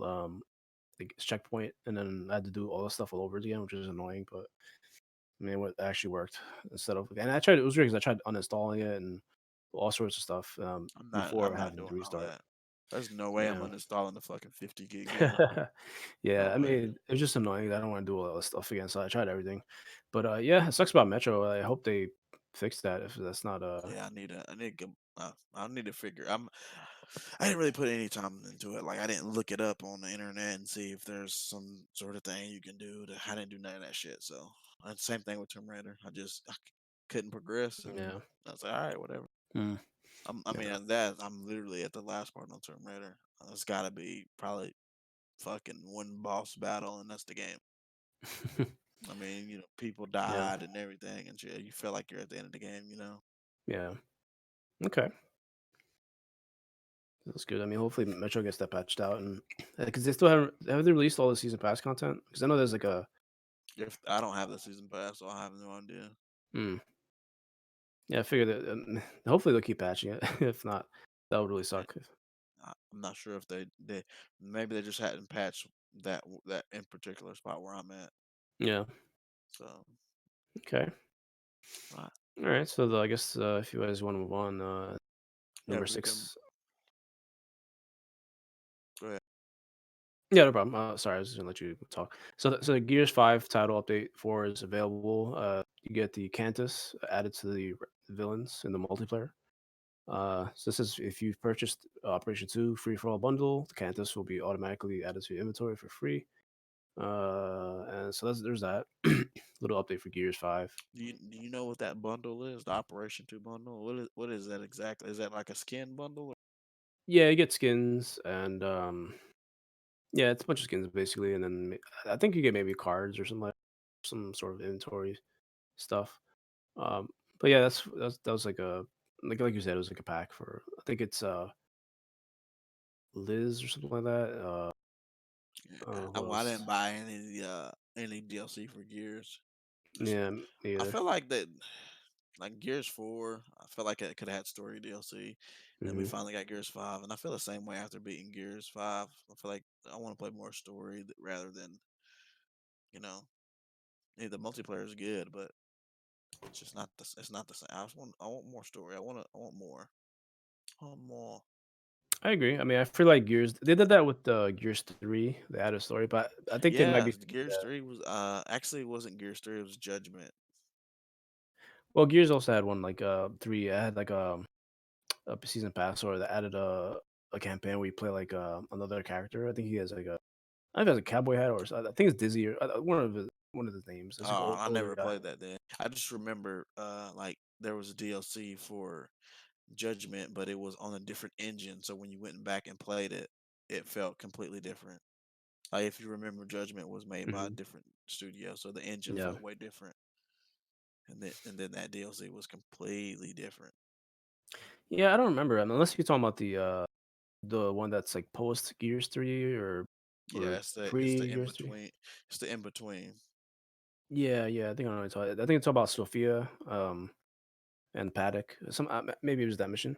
like checkpoint, and then I had to do all the stuff all over again, which is annoying. But I mean, it actually worked instead of, and I tried. It was weird because I tried uninstalling it and all sorts of stuff I'm before not having doing to all restart. that. There's no way I'm Yeah. uninstalling the fucking 50 gig game. Yeah, No I way. mean, it was just annoying. I don't want to do all that stuff again, so I tried everything. But yeah, it sucks about Metro. I hope they fix that if that's not Yeah, I need to figure. I didn't really put any time into it. Like I didn't look it up on the internet and see if there's some sort of thing you can do. I didn't do none of that shit. So same thing with Tomb Raider. I couldn't progress, and Yeah. I was like, all right, whatever. Mm. I mean, Yeah. at that I'm literally at the last part on Tomb Raider. It's got to be probably fucking one boss battle, and that's the game. I mean, people Yeah. died and everything, and shit. You feel like you're at the end of the game, Yeah. Okay. That's good. I mean, hopefully Metro gets that patched out, and because they still have they released all the season pass content? Because I know there's like a If I don't have the season pass, so I have no idea. hmm. Yeah, I figured that hopefully they'll keep patching it. If not, that would really Yeah, suck. I'm not sure if they maybe they just hadn't patched that in particular spot where I'm at. Yeah. So, Okay. right. All right. So I guess if you guys want to move on, Yeah, number we can 6. go ahead. Yeah, no problem. Sorry, I was just gonna let you talk. So the Gears 5 title update 4 is available. You get the Cantus added to the villains in the multiplayer. So this is if you've purchased Operation 2 free for all bundle, the Cantus will be automatically added to your inventory for free. And so there's that little update for Gears 5. Do you know what that bundle is? The Operation 2 bundle? What is that exactly? Is that like a skin bundle? Yeah, you get skins and yeah, it's a bunch of skins basically, and then I think you get maybe cards or some sort of inventory stuff. Um, but yeah, that was like a like you said, it was like a pack for I think it's Liz or something like that. Who I else? didn't buy any DLC for Gears. Just Yeah, me I either. feel like that, like Gears 4. I feel like it could have had story DLC. And then we Hmm. finally got Gears 5, and I feel the same way after beating Gears 5. I feel like I want to play more story rather than you know. The multiplayer is good, but it's just not the. It's not the same. I want more story. I want more. I want more. I agree. I mean, I feel like Gears they did that with Gears 3. They added a story, but I think they might Yeah, be Gears 3 was actually it wasn't Gears 3. It was Judgment. well. Gears also had one like 3. It had like a season pass or they added a campaign where you play like another character. I think he has like a I think he has a cowboy hat or I think it's Dizzy or one of his names. It's like Oh, I older never guy. played that then. I just remember like there was a DLC for Judgment, but it was on a different engine. So when you went back and played it, it felt completely different. Like if you remember, Judgment was made by a Hmm. different studio, so the engine Yeah. felt way different. And then that DLC was completely different. Yeah, I don't remember. I mean, unless you're talking about the one that's like post Gears 3 Yeah, or it's the pre in Gears 3. between. It's the in between. Yeah, yeah, I think I know what you're talking. I think it's all about Sophia and Paddock. Maybe it was that mission.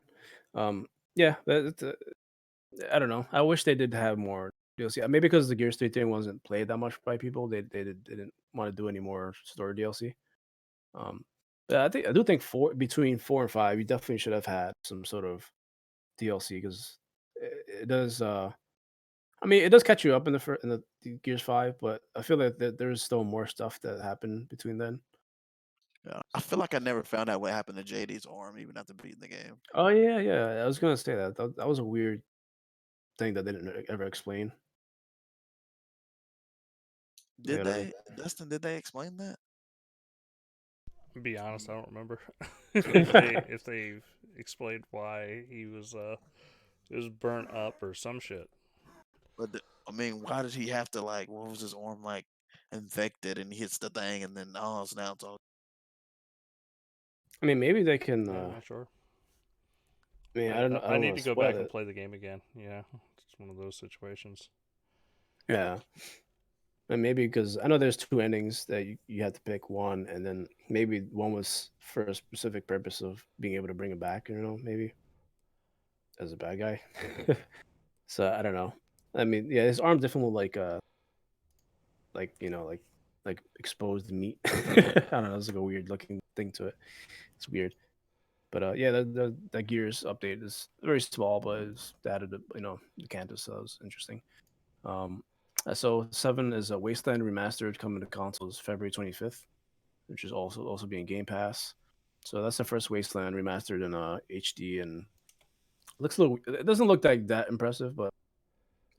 Yeah, I don't know. I wish they did have more DLC. Maybe because the Gears 3 thing wasn't played that much by people, they didn't want to do any more story DLC. Um, but I do think between 4 and 5, you definitely should have had some sort of DLC because it does. I mean, it does catch you up in the Gears 5, but I feel like there's still more stuff that happened between then. Yeah, I feel like I never found out what happened to JD's arm even after beating the game. Oh yeah, yeah. I was gonna say that was a weird thing that they didn't ever explain. Did You know? they, Dustin? Did they explain that? To be honest, I don't remember if they explained why it was burnt up or some shit. But I mean, why did he have to like? What was his arm like? Infected, and he hits the thing, and then it's now it's all. I mean, maybe they can. Yeah, I'm not sure. I mean, I don't know. I I don't need want to to go spoil back and it. play the game again. Yeah, it's one of those situations. Yeah, and maybe because I know there's two endings that you have to pick one, and then maybe one was for a specific purpose of being able to bring him back. Maybe as a bad guy. So I don't know. I mean, yeah, his arm definitely like like exposed meat. I don't know. It's like a weird looking thing to it. It's weird. But yeah, the Gears update is very small, but it's added the Cantus, so that was interesting. Um, so 7 is a Wasteland Remastered coming to consoles February 25th, which is also being Game Pass. So that's the first Wasteland remastered in HD, and looks a little. It doesn't look like that impressive, but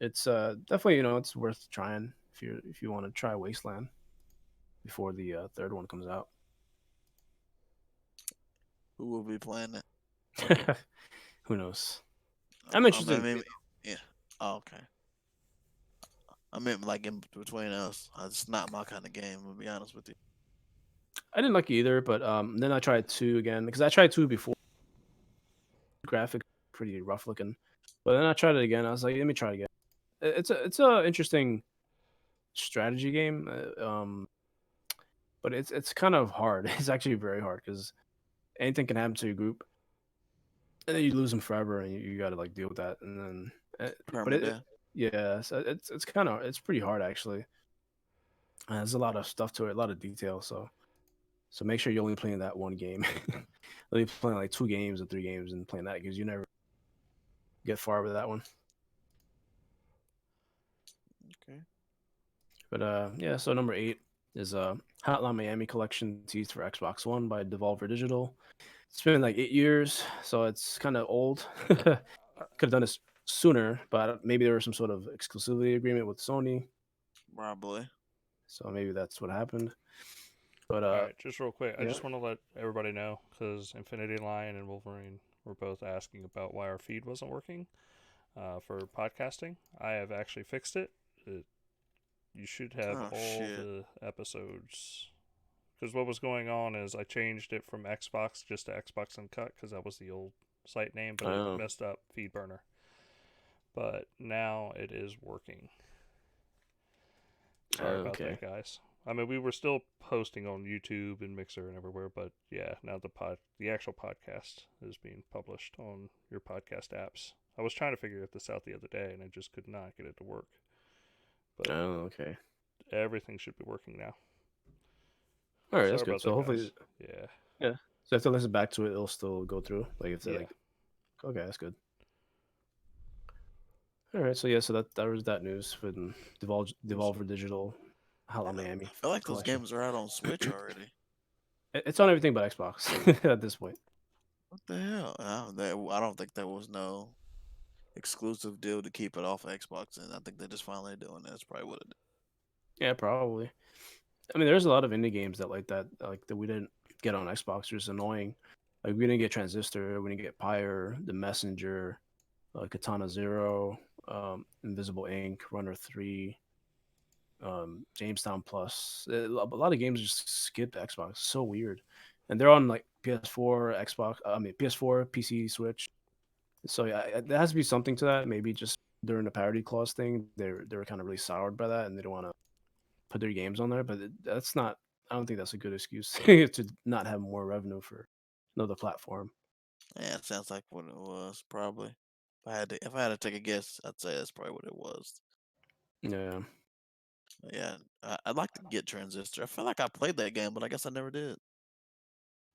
it's definitely it's worth trying if you want to try Wasteland before the third one comes out. Who will be playing it? Who knows? I'm interested. Yeah. Oh, okay. I meant like in between us. It's not my kind of game, to be honest with you. I didn't like it either, but then I tried 2 again because I tried 2 before. Graphic pretty rough looking, but then I tried it again. I was like, let me try it again. It's a interesting strategy game, but it's kind of hard. It's actually very hard because anything can happen to your group, and then you lose them forever, and you got to like deal with that. And then, yeah, so it's pretty hard actually. There's a lot of stuff to it, a lot of detail. So make sure you're only playing that one game. Only playing like 2 games or 3 games and playing that because you never get far with that one. Okay. But yeah, so number 8 is Hotline Miami collection teased for Xbox One by Devolver Digital. It's been like 8 years, so it's kind of old. Could have done this sooner, but maybe there was some sort of exclusivity agreement with Sony. Probably. So maybe that's what happened. But all right, just real quick, yeah. I just want to let everybody know because Infinity Lion and Wolverine were both asking about why our feed wasn't working for podcasting. I have actually fixed it. You should have all the episodes. Because what was going on is I changed it from Xbox just to Xbox Uncut because that was the old site name, but it messed up FeedBurner. But now it is working. Sorry about that, guys. I mean, we were still posting on YouTube and Mixer and everywhere, but yeah, now the actual podcast is being published on your podcast apps. I was trying to figure this out the other day, and I just could not get it to work. But everything should be working now. All right, that's good. So hopefully, yeah. So if they listen back to it, it'll still go through. Like if they like, okay, that's good. All right, so yeah, so that was that news for Devolver Digital, Hotline Miami. I feel like those games are out on Switch already. It's on everything but Xbox at this point. What the hell? I don't think there was no exclusive deal to keep it off of Xbox, and I think they're just finally doing that. That's probably what it is. Yeah, probably. I mean, there's a lot of indie games that that we didn't get on Xbox. It's annoying. Like we didn't get Transistor, we didn't get Pyre, The Messenger, Katana Zero, Invisible Ink, Runner 3, Jamestown Plus. A lot of games just skip Xbox. It's so weird, and they're on like PS4, Xbox. I mean PS4, PC, Switch. So yeah, there has to be something to that. Maybe just during the parity clause thing, they were kind of really soured by that, and they don't want to put their games on there. But that's not. I don't think that's a good excuse to not have more revenue for another platform. Yeah, it sounds like what it was. Probably. If I had to take a guess, I'd say that's probably what it was. Yeah. Yeah, I'd like to get Transistor. I feel like I played that game, but I guess I never did.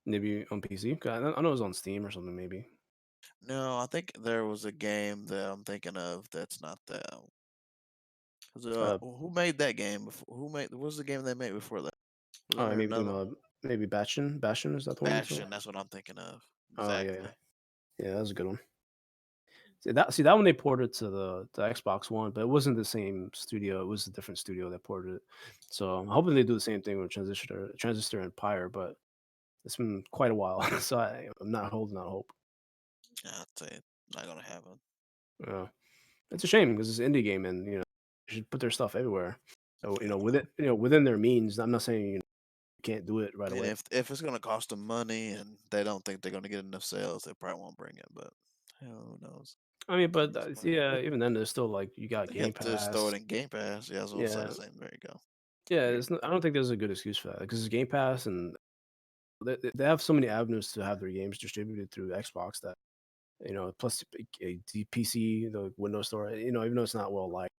Maybe on PC. I know it was on Steam or something. Maybe. No, I think there was a game that I'm thinking of that's not that. Who made that game? What was the game they made before that? Maybe Bastion. Bastion, is that the one? Bastion, that's what I'm thinking of. Exactly. Oh yeah, that was a good one. See that one they ported to the Xbox One, but it wasn't the same studio. It was a different studio that ported it. So I'm hoping they do the same thing with Transistor and Pyre, but it's been quite a while, so I'm not holding out hope. I'd say it's not gonna happen. Yeah, it's a shame because it's an indie game, and they should put their stuff everywhere. So, within their means. I'm not saying you can't do it right away. If it's gonna cost them money and they don't think they're gonna get enough sales, they probably won't bring it. But who knows? I mean, but yeah, even then, there's still like you got Game Pass. Just throw it in Game Pass. Yeah, I was gonna say the same. There you go. Yeah, I don't think there's a good excuse for that because it's Game Pass, and they have so many avenues to have their games distributed through Xbox that plus a PC, the Windows Store. Even though it's not well liked,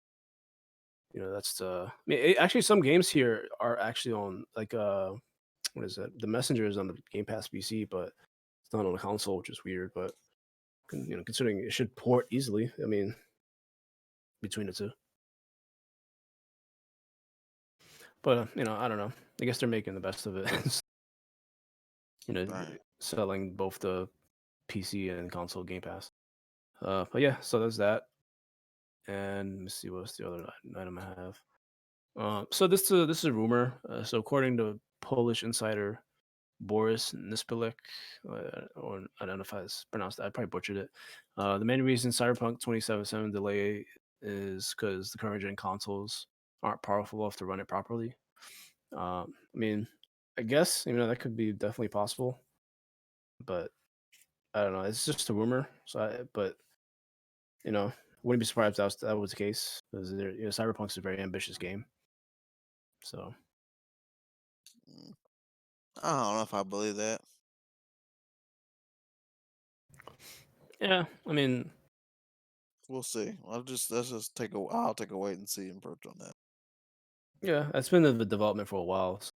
that's I mean, actually some games here are actually on like what is it? The Messenger is on the Game Pass PC, but it's not on the console, which is weird. But considering it should port easily, I mean, between the two. But I don't know. I guess they're making the best of it. Right. selling both the PC and console Game Pass. But yeah, so there's that. And let me see what's the other item I have. So this is a rumor. So according to Polish insider Boris Nispilik, or I don't know if I pronounced that. I probably butchered it. The main reason Cyberpunk 2077 delay is because the current gen consoles aren't powerful enough to run it properly. I mean, I guess that could be definitely possible, but I don't know. It's just a rumor. But wouldn't be surprised if that was the case because Cyberpunk's a very ambitious game. So I don't know if I believe that. yeah, I mean, we'll see. Let's just I'll take a wait and see approach on that. Yeah, it's been in the development for a while. So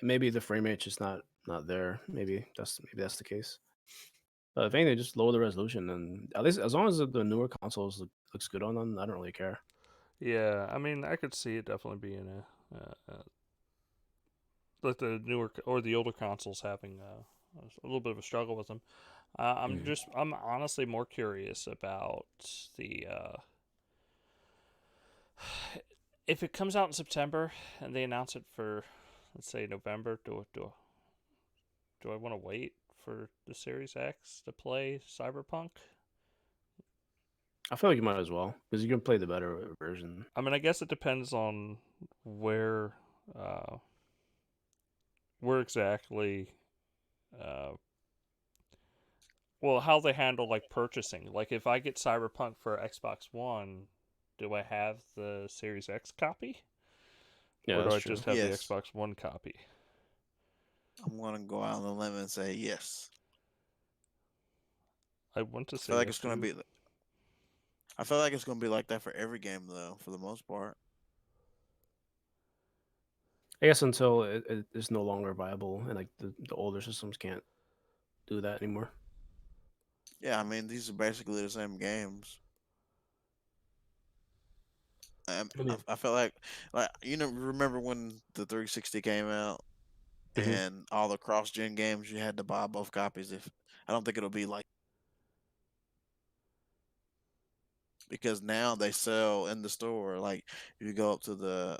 maybe the frame rate's just not there. Maybe that's the case. But if anything, just lower the resolution, and at least as long as the newer consoles looks good on them, I don't really care. Yeah, I mean, I could see it definitely being like the newer or the older consoles having a little bit of a struggle with them. I'm honestly more curious about the if it comes out in September and they announce it for, let's say, November. Do I want to wait for the Series X to play Cyberpunk? I feel like you might as well because you can play the better version. I mean, I guess it depends on where exactly how they handle like purchasing. Like if I get Cyberpunk for Xbox One, do I have the Series X copy? Yeah, or do that's I true. just have the Xbox One copy? I'm gonna go out on the limb and say yes. I want to say I feel like yes it's gonna too. be. I feel like it's gonna be like that for every game though, for the most part. I guess until it is no longer viable and like the older systems can't do that anymore. Yeah, I mean these are basically the same games. I felt like remember when the 360 came out and all the cross-gen games you had to buy both copies. If I don't think it'll be like, because now they sell in the store. Like if you go up to the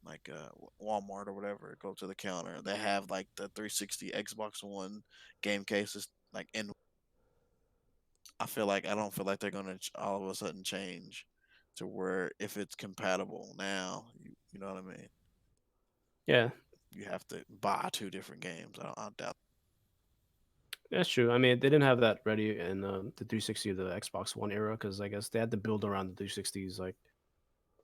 like Walmart or whatever, go to the counter, they have like the 360 Xbox One game cases like in. I don't feel like they're gonna all of a sudden change to where if it's compatible now, you know what I mean. Yeah, You have to buy two different games. I doubt. that's true. I mean, they didn't have that ready in the 360 or the Xbox One era because I guess they had to build around the 360s like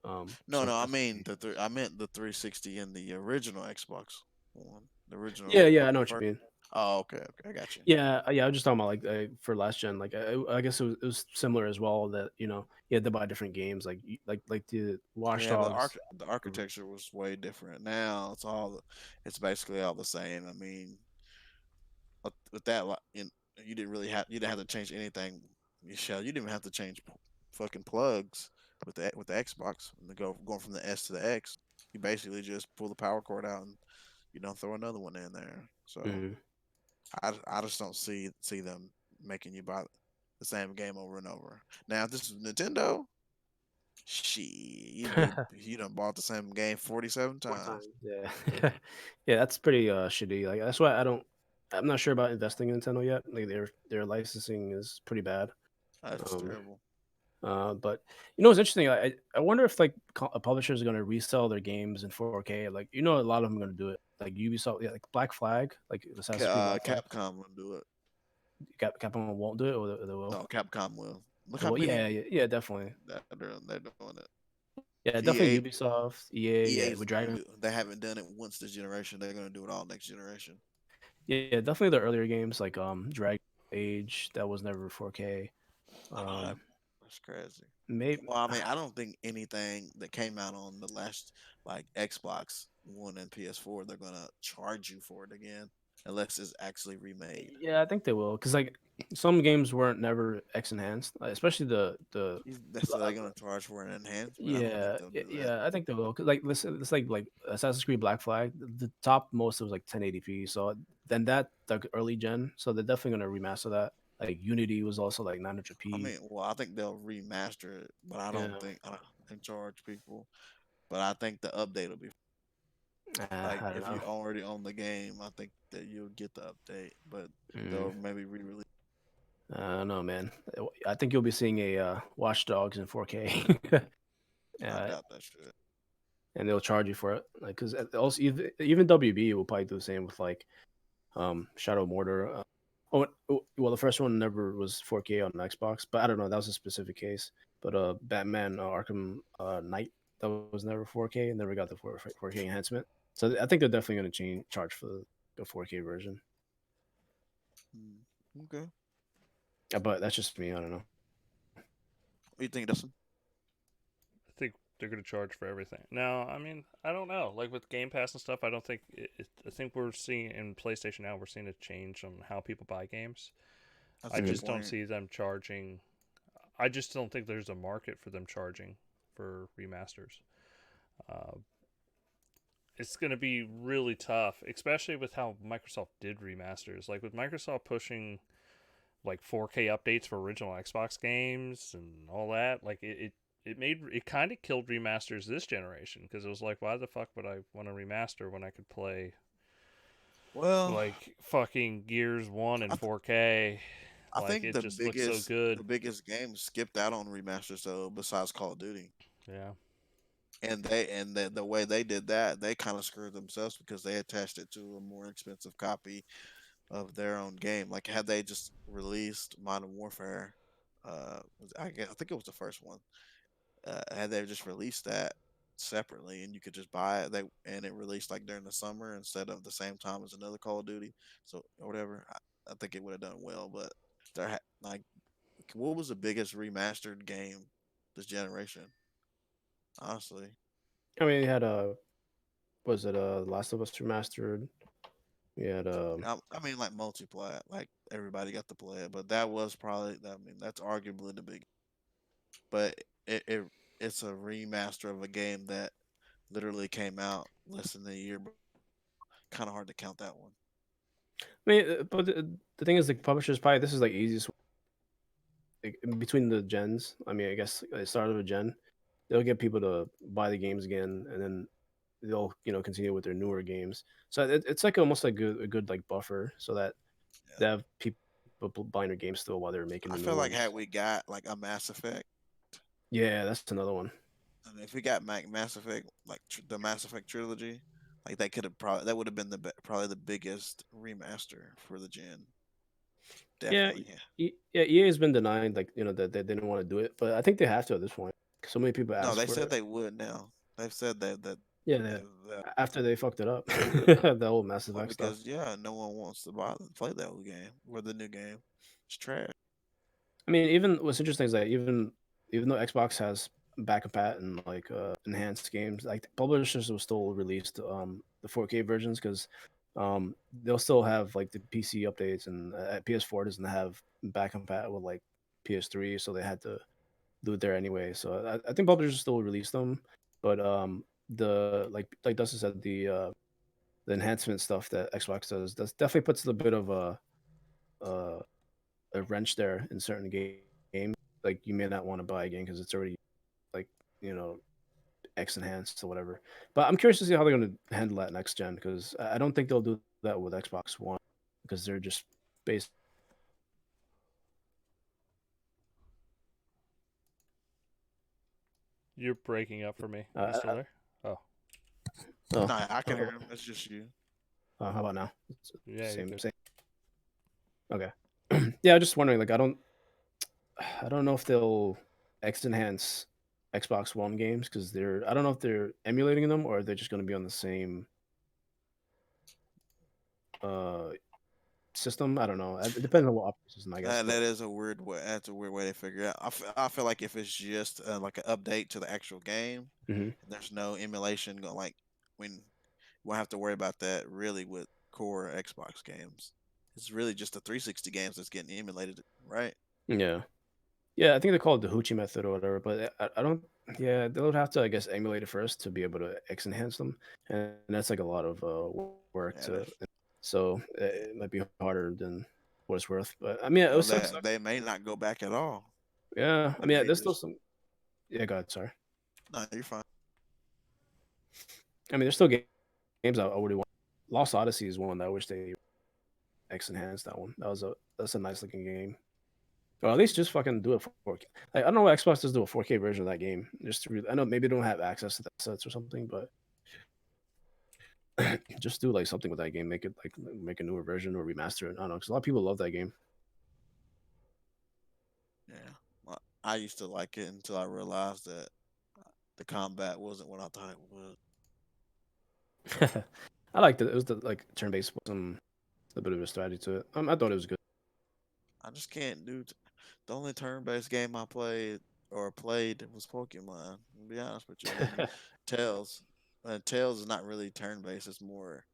No, some no, recipe. I meant the 360 in the original Xbox One, the Yeah, original. yeah, I know what you First. mean. Oh, okay, okay, I got you. Yeah, I was just talking about like for last gen. Like I guess it was similar as well. That you had to buy different games, like the Watch Yeah, but Dogs. the architecture was way different. Now it's basically all the same. I mean, with that, you didn't have to change anything. You didn't even have to change fucking plugs with the Xbox and going from the S to the X. You basically just pull the power cord out and throw another one in there. So Mhm. I just don't see them making you buy the same game over and over. Now if this is Nintendo, shit, you done bought the same game 47 More times. time. Yeah, yeah, that's pretty shitty. Like that's why I'm not sure about investing in Nintendo yet. Like their licensing is pretty bad. That's Um, terrible. but what's interesting? I wonder if like publishers are gonna resell their games in 4K. Like a lot of them are gonna do it. Like Ubisoft, yeah, like Black Flag, like Assassin's Creed Black Flag. Capcom will do it. Capcom won't do it, or they will. No, Capcom will. Look They how will. many Yeah, definitely. that they're doing it. Yeah, definitely EA Ubisoft, EA, yeah, EA's with gonna Dragon. do. They haven't done it once this generation. They're gonna do it all next generation. Yeah, definitely the earlier games like Dragon Age that was never 4K. I know Um, that's crazy. maybe Well, I mean, I don't think anything that came out on the last like Xbox One and PS4 they're gonna charge you for it again, unless it's actually remade. yeah, I think they will because like some games weren't never X enhanced, especially the That's what they're gonna charge for an enhancement. I don't think yeah, they'll do that. yeah, I think they will. 'Cause, like, listen, it's like Assassin's Creed Black Flag. The top most was like 1080p, so then that like early gen, so they're definitely gonna remaster that. Like Unity was also like 900p. I think they'll remaster it, but I don't Yeah, think and charge people. But I think the update will be like I don't if you know. already own the game, I think that you'll get the update, but Mm, they'll maybe re-release. I don't know, man. I think you'll be seeing a Watch Dogs in 4K. I uh, doubt that shit. and they'll charge you for it. Like, because also even WB will probably do the same with like Shadow Mortar. Well, the first one never was 4K on Xbox, but I don't know. That was a specific case. But Batman Arkham Knight, that was never 4K and never got the 4K enhancement. So I think they're definitely going to charge for the 4K version. Okay. But that's just me. I don't know. What do you think, Dustin? I think they're going to charge for everything. Now, I mean, I don't know. Like with Game Pass and stuff, I don't think. I think we're seeing in PlayStation now, we're seeing a change on how people buy games. That's I a good just don't point. see them charging. I just don't think there's a market for them charging for remasters. Uh, it's going to be really tough, especially with how Microsoft did remasters. Like with Microsoft pushing like 4K updates for original Xbox games and all that, like it kind of killed remasters this generation because it was like, why the fuck would I want to remaster when I could play Well, like fucking Gears 1 in I th- 4K? I Like think it just looks so good. the biggest game skipped out on remasters though, besides Call of Duty. Yeah. And the way they did that, they kind of screwed themselves because they attached it to a more expensive copy of their own game. Like had they just released Modern Warfare, I think it was the first one. Had they just released that separately and you could just buy it, and it released like during the summer instead of the same time as another Call of Duty, so or whatever. I think it would have done well. But like, what was the biggest remastered game this generation? Honestly, I mean, you had was it Last of Us Remastered? We had I mean, like multiplayer, like everybody got to play it, but that was probably, I mean, that's arguably the big. But it's a remaster of a game that literally came out less than a year. Kind of hard to count that one. I mean, but the thing is, like publishers probably this is like easiest like, in between the gens. I mean, I guess at the start of a gen, they'll get people to buy the games again, and then they'll continue with their newer games. So it's like almost like a good like buffer, so that Yeah. they have people buying their games still while they're making I the new feel like ones. had we got like a Mass Effect, Yeah, that's another one. and if we got Mass Effect, like the Mass Effect trilogy, like they could have probably that would have been probably the biggest remaster for the gen. Yeah, Definitely, yeah. yeah. EA has been denying like that they didn't want to do it, but I think they have to at this point. So many people No, ask they for said it. they would now. They've said that Yeah, after they fucked it up, the whole Mass well, Effect stuff. because yeah, no one wants to buy play that old game or the new game. It's trash. I mean, even what's interesting is that even though Xbox has back compat and like enhanced games, like the publishers will still release the 4K versions because they'll still have like the PC updates and PS4 doesn't have back compat with like PS3, so they had to do it there anyway. So I think publishers still release them, but the like Dustin said the enhancement stuff that Xbox does definitely puts a bit of uh, a wrench there in certain games. Like you may not want to buy a game because it's already like you know X enhanced or whatever. But I'm curious to see how they're going to handle that next gen because I don't think they'll do that with Xbox One because they're just based. You're breaking up for me. You Uh, still there? Oh, oh, Nah, I can oh, hear him. It's just you. how about now? yeah, you're Same, good. same. Okay. Yeah, I'm just wondering. Like, I don't know if they'll X enhance Xbox One games because I don't know if they're emulating them or they're just going to be on the same uh system. I don't know. It depends on what operating system, I guess. But That is a weird way. That's a weird way to figure it out. I feel like if it's just like an update to the actual game, mhm. and there's no emulation going, like when we'll have to worry about that really with core Xbox games. It's really just the 360 games that's getting emulated, right? Yeah, yeah. I think they call it the Hoochie method or whatever. But I don't. Yeah, they would have to, I guess, emulate it first to be able to X enhance them, and that's like a lot of work Yeah, to. so it might be harder than what it's worth. But I mean, it was they may not go back at all. Yeah, I mean, there's still some. Yeah, go ahead. Sorry. No, you're fine. I mean, there's still games I really want. Lost Odyssey is one that I wish they X enhanced that one. That's a nice looking game. Or at least just fucking do it for 4K. Like, I don't know why Xbox does do a 4K version of that game. I know maybe they don't have access to the sets or something, but just do like something with that game. Make it like make a newer version or remaster it. I don't know because a lot of people love that game. Yeah, I used to like it until I realized that the combat wasn't what I thought it was. I liked it. It was the like turn based, some a bit of a strategy to it. I thought it was good. I just can't do. The only turn-based game I played was Pokemon. To be honest with you, Tails. Tails is not really turn-based. It's more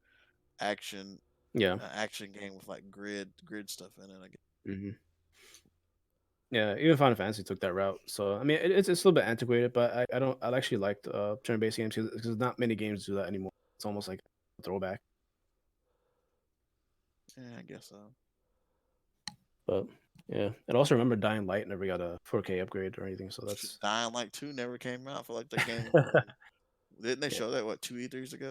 action. Yeah. Action game with like grid stuff in it. I guess. Mm-hmm. Yeah, even Final Fantasy took that route. So I mean, it's a little bit antiquated, but I actually liked turn-based games because not many games do that anymore. It's almost like a throwback. Yeah, I guess so. But yeah, and also remember Dying Light never got a 4K upgrade or anything. So that's Dying Light 2 never came out. I feel like the game didn't they show that 2 E3s ago?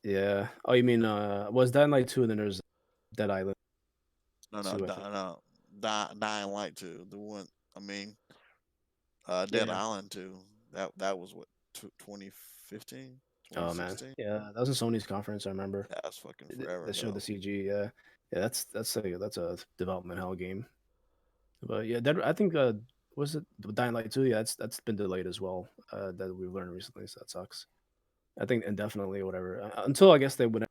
Yeah. Oh, you mean was Dying Light 2 and then there's Dead Island? No, Dying Light 2. The one I mean, Dead Island 2. That was what 2015. Oh man, yeah, that was in Sony's conference. I remember. Yeah, that's fucking forever. They showed the CG. Yeah, that's a development hell game. But yeah, I think was it Dying Light 2? Yeah, that's been delayed as well. That we've learned recently, so that sucks. I think indefinitely or whatever until I guess they would.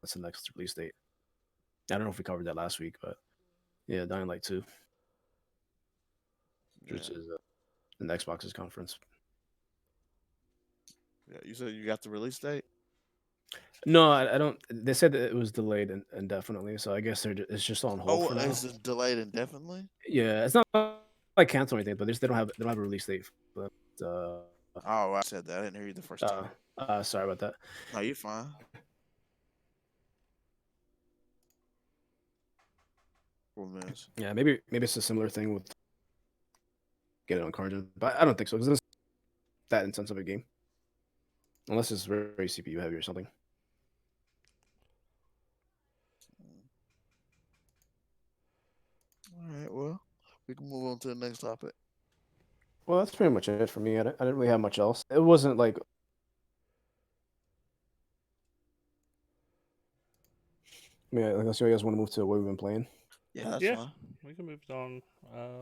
That's the next release date. I don't know if we covered that last week, but yeah, Dying Light 2, which is an Xbox's conference. Yeah, you said you got the release date? No, I don't. They said that it was delayed indefinitely, so I guess it's just on hold for now. Is it delayed indefinitely? Yeah, it's not like cancel or anything, but they don't have a release date. But oh, I said that. I didn't hear you the first time. Sorry about that. No, you're fine. Yeah, maybe it's a similar thing with get it on Carnage, but I don't think so because it's that intense of a game, unless it's very CPU heavy or something. All right, well, we can move on to the next topic. Well, that's pretty much it for me. I didn't really have much else. It wasn't like. I mean, unless you guys want to move to what we've been playing. Yeah, that's fine. We can move on.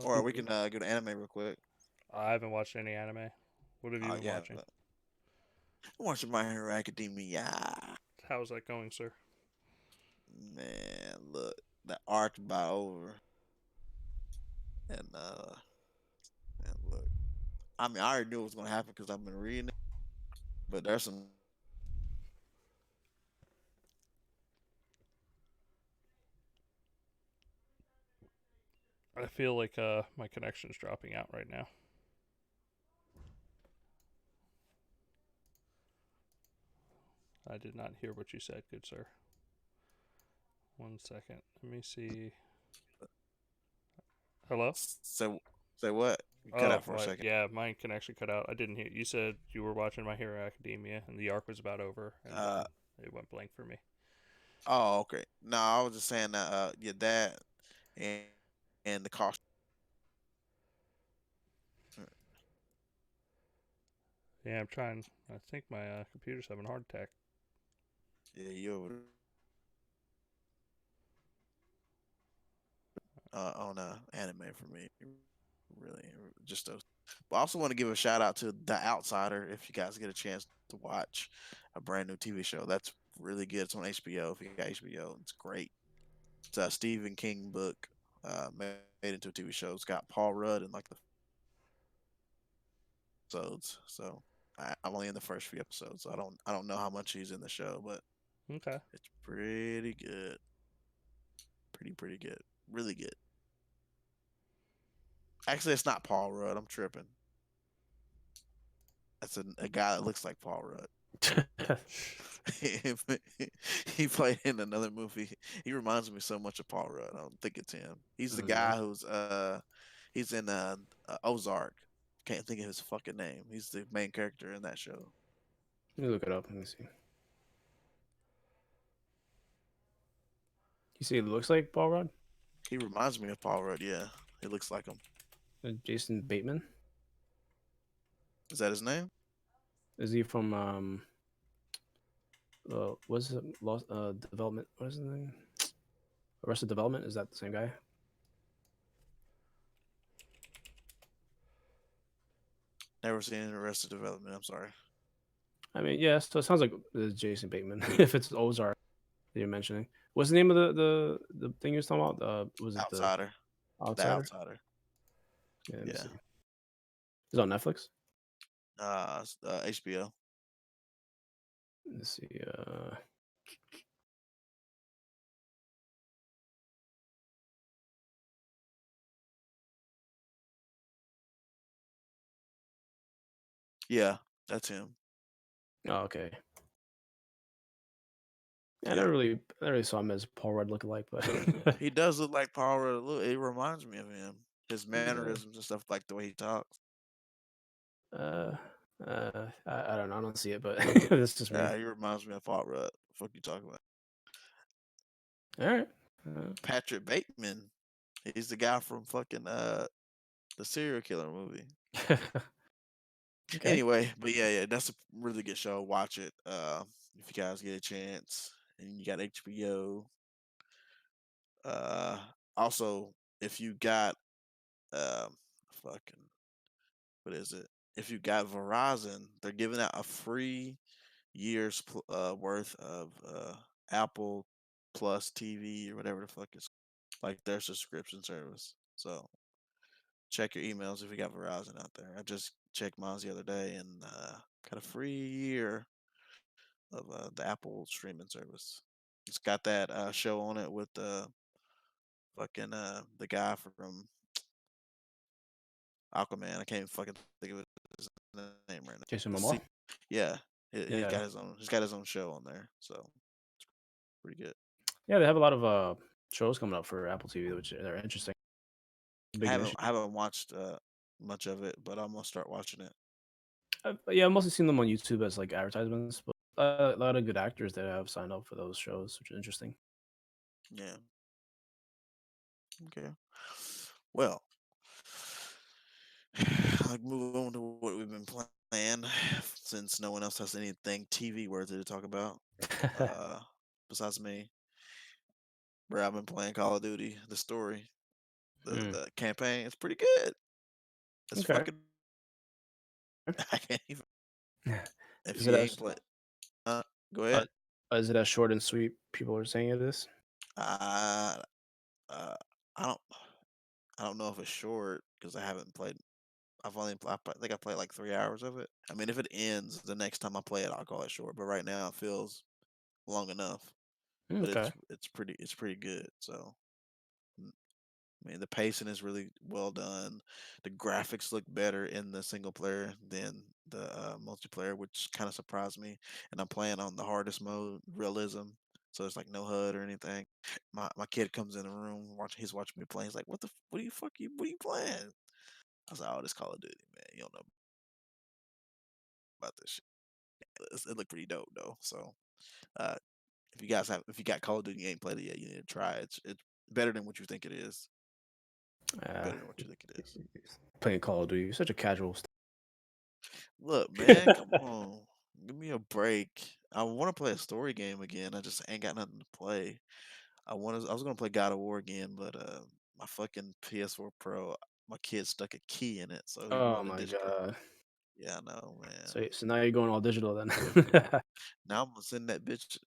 Or we can go to anime real quick. I haven't watched any anime. What have you been watching? I'm watching My Hero Academia. How's that going, sir? Man, look, the arc by over. And look, I mean, I already knew it was gonna happen because I've been reading it, but there's some. I feel like my connection's dropping out right now. I did not hear what you said, good sir. 1 second. Let me see. Hello? Say what? You cut out for a second. Yeah, my connection cut out. I didn't hear. You said you were watching My Hero Academia and the arc was about over. And it went blank for me. Oh, okay. No, I was just saying that your dad and the cost. Yeah, I'm trying. I think my computer's having a heart attack. Yeah, you on anime for me, really, just those. But I also want to give a shout out to The Outsider. If you guys get a chance to watch a brand new TV show, that's really good. It's on HBO. If you got HBO, it's great. It's a Stephen King book made into a TV show. It's got Paul Rudd in like the episodes. So I'm only in the first few episodes. So I don't know how much he's in the show, but okay, it's pretty good. Pretty good. Really good. Actually, it's not Paul Rudd. I'm tripping. That's a guy that looks like Paul Rudd. He played in another movie. He reminds me so much of Paul Rudd. I don't think it's him. He's the guy who's he's in Ozark. Can't think of his fucking name. He's the main character in that show. Let me look it up. Let me see. You see, it looks like Paul Rudd. He reminds me of Paul Rudd. Yeah, he looks like him. Jason Bateman. Is that his name? Is he from what's it? Lost Development. What is his name? Arrested Development. Is that the same guy? Never seen Arrested Development. I'm sorry. I mean, yeah. So it sounds like it's Jason Bateman. If it's Ozark that you're mentioning, what's the name of the thing you're talking about? Was it Outsider? The Outsider? The Outsider. Yeah. Let me see. Is it on Netflix? HBO. Let's see. Yeah, that's him. Oh, okay. Yeah, I never really saw him as Paul Rudd lookalike, but he does look like Paul Rudd. It reminds me of him. His mannerisms and stuff, like the way he talks. I don't know. I don't see it, but it's just me. Yeah, he reminds me of Paul Rudd. Fuck you talking about? All right. Patrick Bateman. He's the guy from fucking the serial killer movie. Okay. Anyway, but yeah, that's a really good show. Watch it if you guys get a chance. And you got HBO. Also, if you got fucking what is it? If you got Verizon, they're giving out a free year's worth of Apple Plus TV or whatever the fuck is like their subscription service. So check your emails if you got Verizon out there. I just checked mine the other day and got a free year of the Apple streaming service. It's got that show on it with fucking the guy from Aquaman. I can't even fucking think of his name right now. Jason Momoa. Yeah, he's Yeah. got his own. He's got his own show on there, so it's pretty good. Yeah, they have a lot of shows coming up for Apple TV, which are interesting. I haven't watched much of it, but I'm gonna start watching it. Yeah, I've mostly seen them on YouTube as like advertisements, but a lot of good actors that have signed up for those shows, which is interesting. Yeah. Okay. Well, I'll move on to what we've been playing since no one else has anything TV worthy to talk about besides me. Where I've been playing Call of Duty, the story, the campaign. It's pretty good. It's fucking. I can't even. If you ain't play, go ahead. Is it as short and sweet? People are saying it is. I don't know if it's short because I haven't played. I think I played like 3 hours of it. I mean, if it ends the next time I play it, I'll call it short. But right now, it feels long enough. But it's pretty good. So, I mean, the pacing is really well done. The graphics look better in the single player than the multiplayer, which kind of surprised me. And I'm playing on the hardest mode, realism. So it's like no HUD or anything. My kid comes in the room, he's watching me play. He's like, what are you playing? I was like, oh, this Call of Duty, man. You don't know about this shit. It looked pretty dope though. So if you got Call of Duty and you ain't played it yet, you need to try it. It's better than what you think it is. Better than what you think it is. Playing Call of Duty, you're such a casual. Look, man, come on. Give me a break. I want to play a story game again. I just ain't got nothing to play. I was gonna play God of War again, but my fucking PS4 Pro, my kid stuck a key in it, so he Oh ruined my the display. god. Yeah, I know, man. So now you're going all digital then. Now I'm gonna send that bitch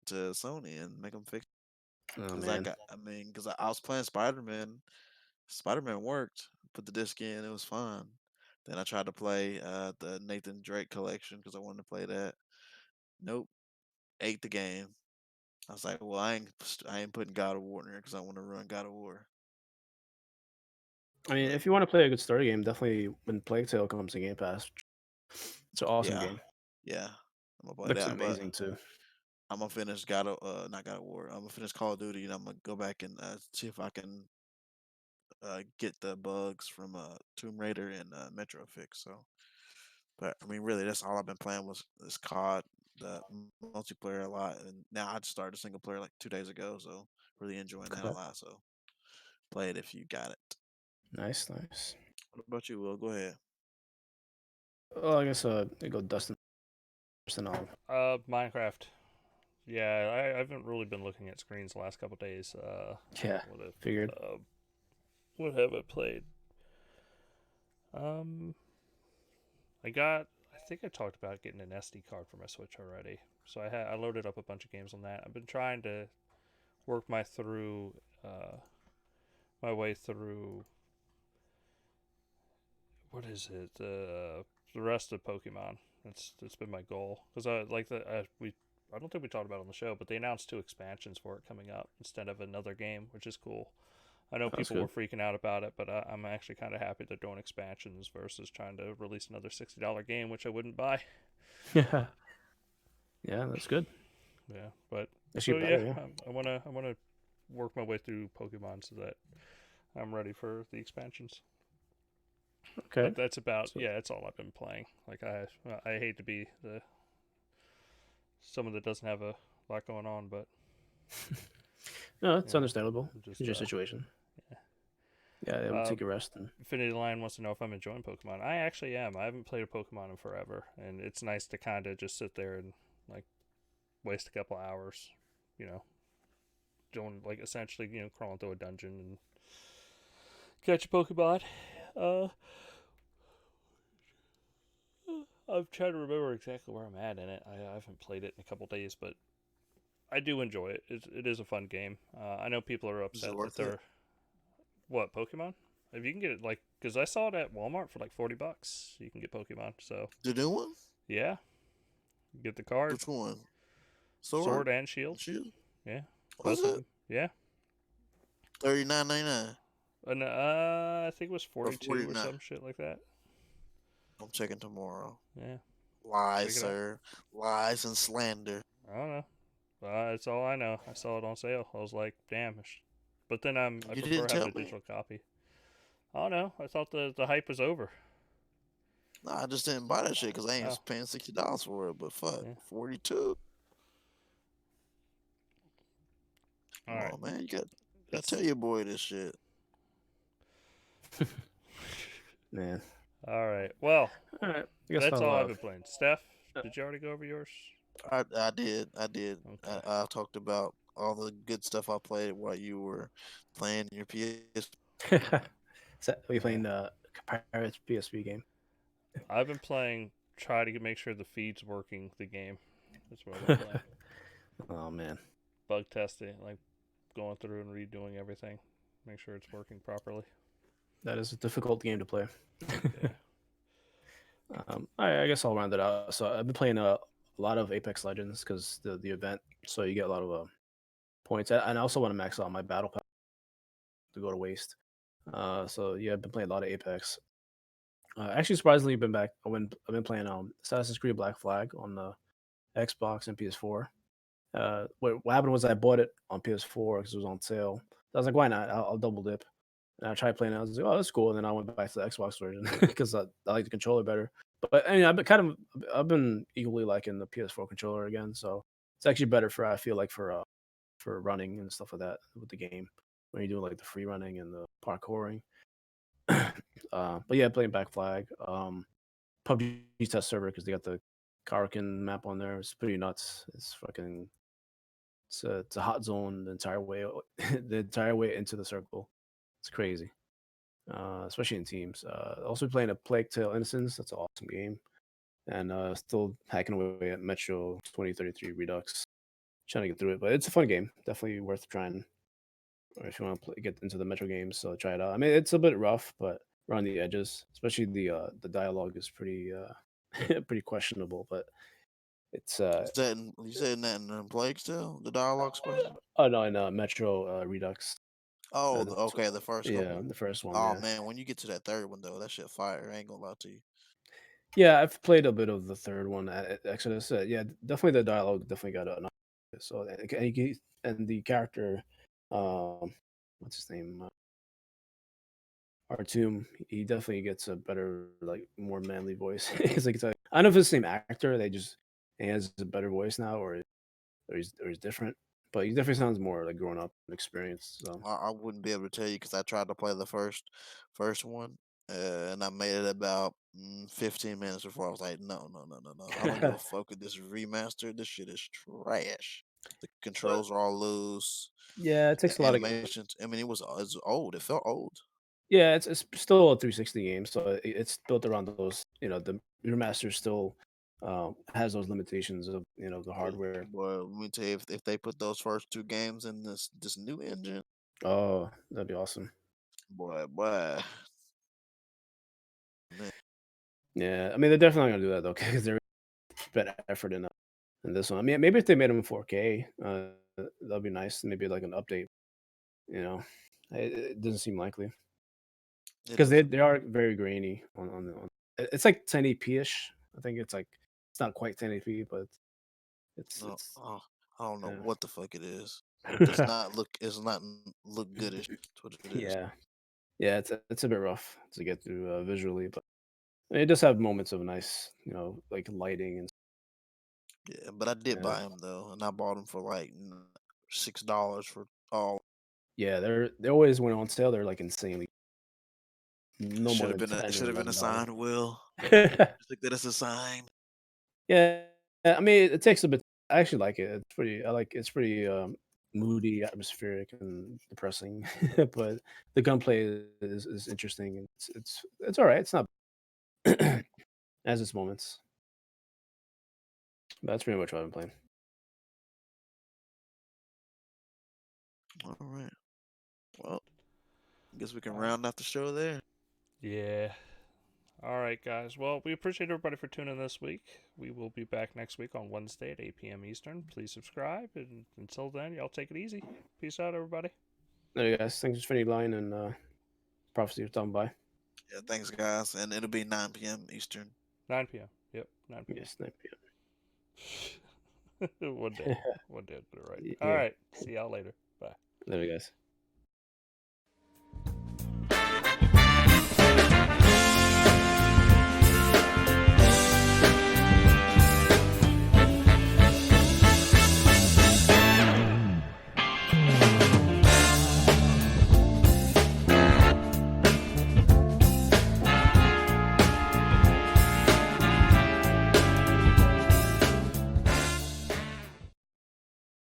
to Sony and make them fix it. Oh Cause man. because I was playing Spider-Man. Spider-Man worked. Put the disc in, it was fine. Then I tried to play the Nathan Drake collection because I wanted to play that. Nope, ate the game. I was like, well, I ain't putting God of War in there because I want to run God of War. I mean, if you want to play a good story game, definitely when Plague Tale comes to Game Pass, it's an awesome game. Yeah, I'm gonna play Looks that. But amazing too. I'm gonna finish not God of War. I'm gonna finish Call of Duty, and I'm gonna go back and see if I can get the bugs from Tomb Raider and Metro fix. So, but I mean, really, that's all I've been playing was this COD, the multiplayer a lot, and now I just started single player like 2 days ago. So, really enjoying that a Okay. lot. So, play it if you got it. Nice, nice. What about you, Will? Go ahead. Well, I guess I go Dustin first and all. Minecraft. Yeah, I haven't really been looking at screens the last couple days. Yeah, What figured. what have I played? Um, I think I talked about getting an SD card for my Switch already. So I loaded up a bunch of games on that. I've been trying to work my way through what is it? The rest of Pokemon. It's been my goal because I don't think we talked about it on the show, but they announced 2 expansions for it coming up instead of another game, which is cool. I know That's people were good. freaking out about it, but I'm actually kind of happy they're doing expansions versus trying to release another $60 game, which I wouldn't buy. Yeah, yeah, that's good. Yeah, but Actually, so yeah, better. Yeah. I wanna work my way through Pokemon so that I'm ready for the expansions. Okay. But that's about So, that's all I've been playing. Like I hate to be someone that doesn't have a lot going on, but no, it's you know, understandable. I'm just It's your situation. yeah. Yeah, we'll take a rest and. Infinity Lion wants to know if I'm enjoying Pokemon. I actually am. I haven't played a Pokemon in forever, and it's nice to kind of just sit there and like waste a couple hours, you know, doing like essentially crawling through a dungeon and catch a Pokemon. Uh, I'm trying to remember exactly where I'm at in it. I haven't played it in a couple days, but I do enjoy it. It is a fun game. I know people are Is it upset that worth it? they're what Pokemon. If you can get it, like, because I saw it at Walmart for like $40, you can get Pokemon. So The new one? yeah, you get the card, Which one? Sword Sword? and Shield. Shield? Yeah, Was both of it them. Yeah, $39.99 and I think it was or 42 or 49? some shit like that. I'm checking tomorrow. Yeah, Lies, check it out. sir. Lies and slander. I don't know. That's all I know. I saw it on sale. I was like, damn. But then I You prefer didn't having tell a me? digital copy. I don't know. I thought the hype was over. No, I just didn't buy that shit because I Oh, ain't paying $60 for it. But fuck, yeah. 42. All Come right. on, man. You got to It's tell your boy this shit. Man. all right. Well, All right. I guess that's I'll. all I've been playing. Steph, did you already go over yours? I did. I did. Okay. I talked about all the good stuff I played while you were playing your PS. We Yeah. playing the Pirates PSP game. I've been playing. Try to make sure the feed's working. The game. That's what I've been playing. Oh man, Bug testing, like going through and redoing everything. Make sure it's working properly. that is a difficult game to play. Yeah. I guess I'll round it out. So I've been playing a lot of Apex Legends because the event, so you get a lot of points. And I also want to max out my battle pass to go to waste. So yeah, I've been playing a lot of Apex. Actually, surprisingly, I've been playing Assassin's Creed Black Flag on the Xbox and PS4. What happened was I bought it on PS4 because it was on sale. I was like, why not? I'll double dip. And I tried playing it. I was like, oh, that's cool. And then I went back to the Xbox version because I like the controller better. But I mean, I've been equally liking the PS4 controller again. So it's actually better I feel like for running and stuff like that with the game when you're doing like the free running and the parkouring. But yeah, playing Back Flag, PUBG test server because they got the Karakin map on there. It's pretty nuts. It's a hot zone the entire way the entire way into the circle. It's crazy, especially in teams. Also playing a Plague Tale Innocence. That's an awesome game, and still hacking away at Metro 2033 Redux. Trying to get through it, but it's a fun game. Definitely worth trying. Or if you want to get into the Metro games, so try it out. I mean, it's a bit rough, but around the edges, especially the dialogue is pretty pretty questionable. But it's You said that in Plague still? The dialogue's question? oh no, in Metro Redux. Oh, the first Yeah, couple. the first one. Oh Yeah, man, when you get to that third one though, that shit fire. I ain't gonna lie to you. Yeah, I've played a bit of the third one, Exodus. Yeah, definitely the dialogue definitely got enough. So and the character, what's his name? Artum, he definitely gets a better, like, more manly voice. It's like I don't know if it's the same actor. He has a better voice now, or he's different. But he definitely sounds more like grown up and experienced. So I wouldn't be able to tell you because I tried to play the first one, and I made it about 15 minutes before I was like, no, no, no, no, no. I don't give a fuck with this remaster. This shit is trash. The but controls are all loose. yeah, it takes The a lot of. animations. I mean, it's old. It felt old. Yeah, it's still a 360 game, so it's built around those. The remaster still has those limitations of the hardware. But let me tell you, if they put those first two games in this new engine, Oh, that'd be awesome. boy, man. Yeah, I mean they're definitely not gonna do that though because they're spent effort in this one. I mean, maybe if they made them in 4K, that'd be nice. Maybe like an update. You know, it doesn't seem likely It because doesn't. they are very grainy on. It's like 1080p ish. I think it's not quite 1080p, but No, it's I don't know yeah. what the fuck it is. It does not look. It's not look goodish. That's what it is. Yeah. Yeah, it's a bit rough to get through visually, but it does have moments of nice, like lighting and Yeah, but I did yeah, buy them though, and I bought them for like $6 for all. yeah. They always when on sale. They're like insanely It no more should have than been a. ten It or should have been a $11. sign, Will. I think that it's a sign. Yeah, I mean it takes a bit. I actually like it. It's pretty. I like it's pretty moody, atmospheric, and depressing. But the gunplay is interesting. And it's all right. It's not as its moments. But that's pretty much what I've been playing. All right. Well, I guess we can All right. round out the show there. Yeah. All right, guys. Well, we appreciate everybody for tuning in this week. We will be back next week on Wednesday at 8 p.m. Eastern. Please subscribe. And until then, y'all take it easy. Peace out, everybody. There you guys. Thanks for Infinity Line and Prophecy of Time by. Yeah, thanks guys, and it'll be 9 p.m. Eastern. 9 p.m. Yep, 9 Yes, 9 p.m. One day. p.m. One day I'll get it right. All Yeah. right. See y'all later. Bye. There you guys.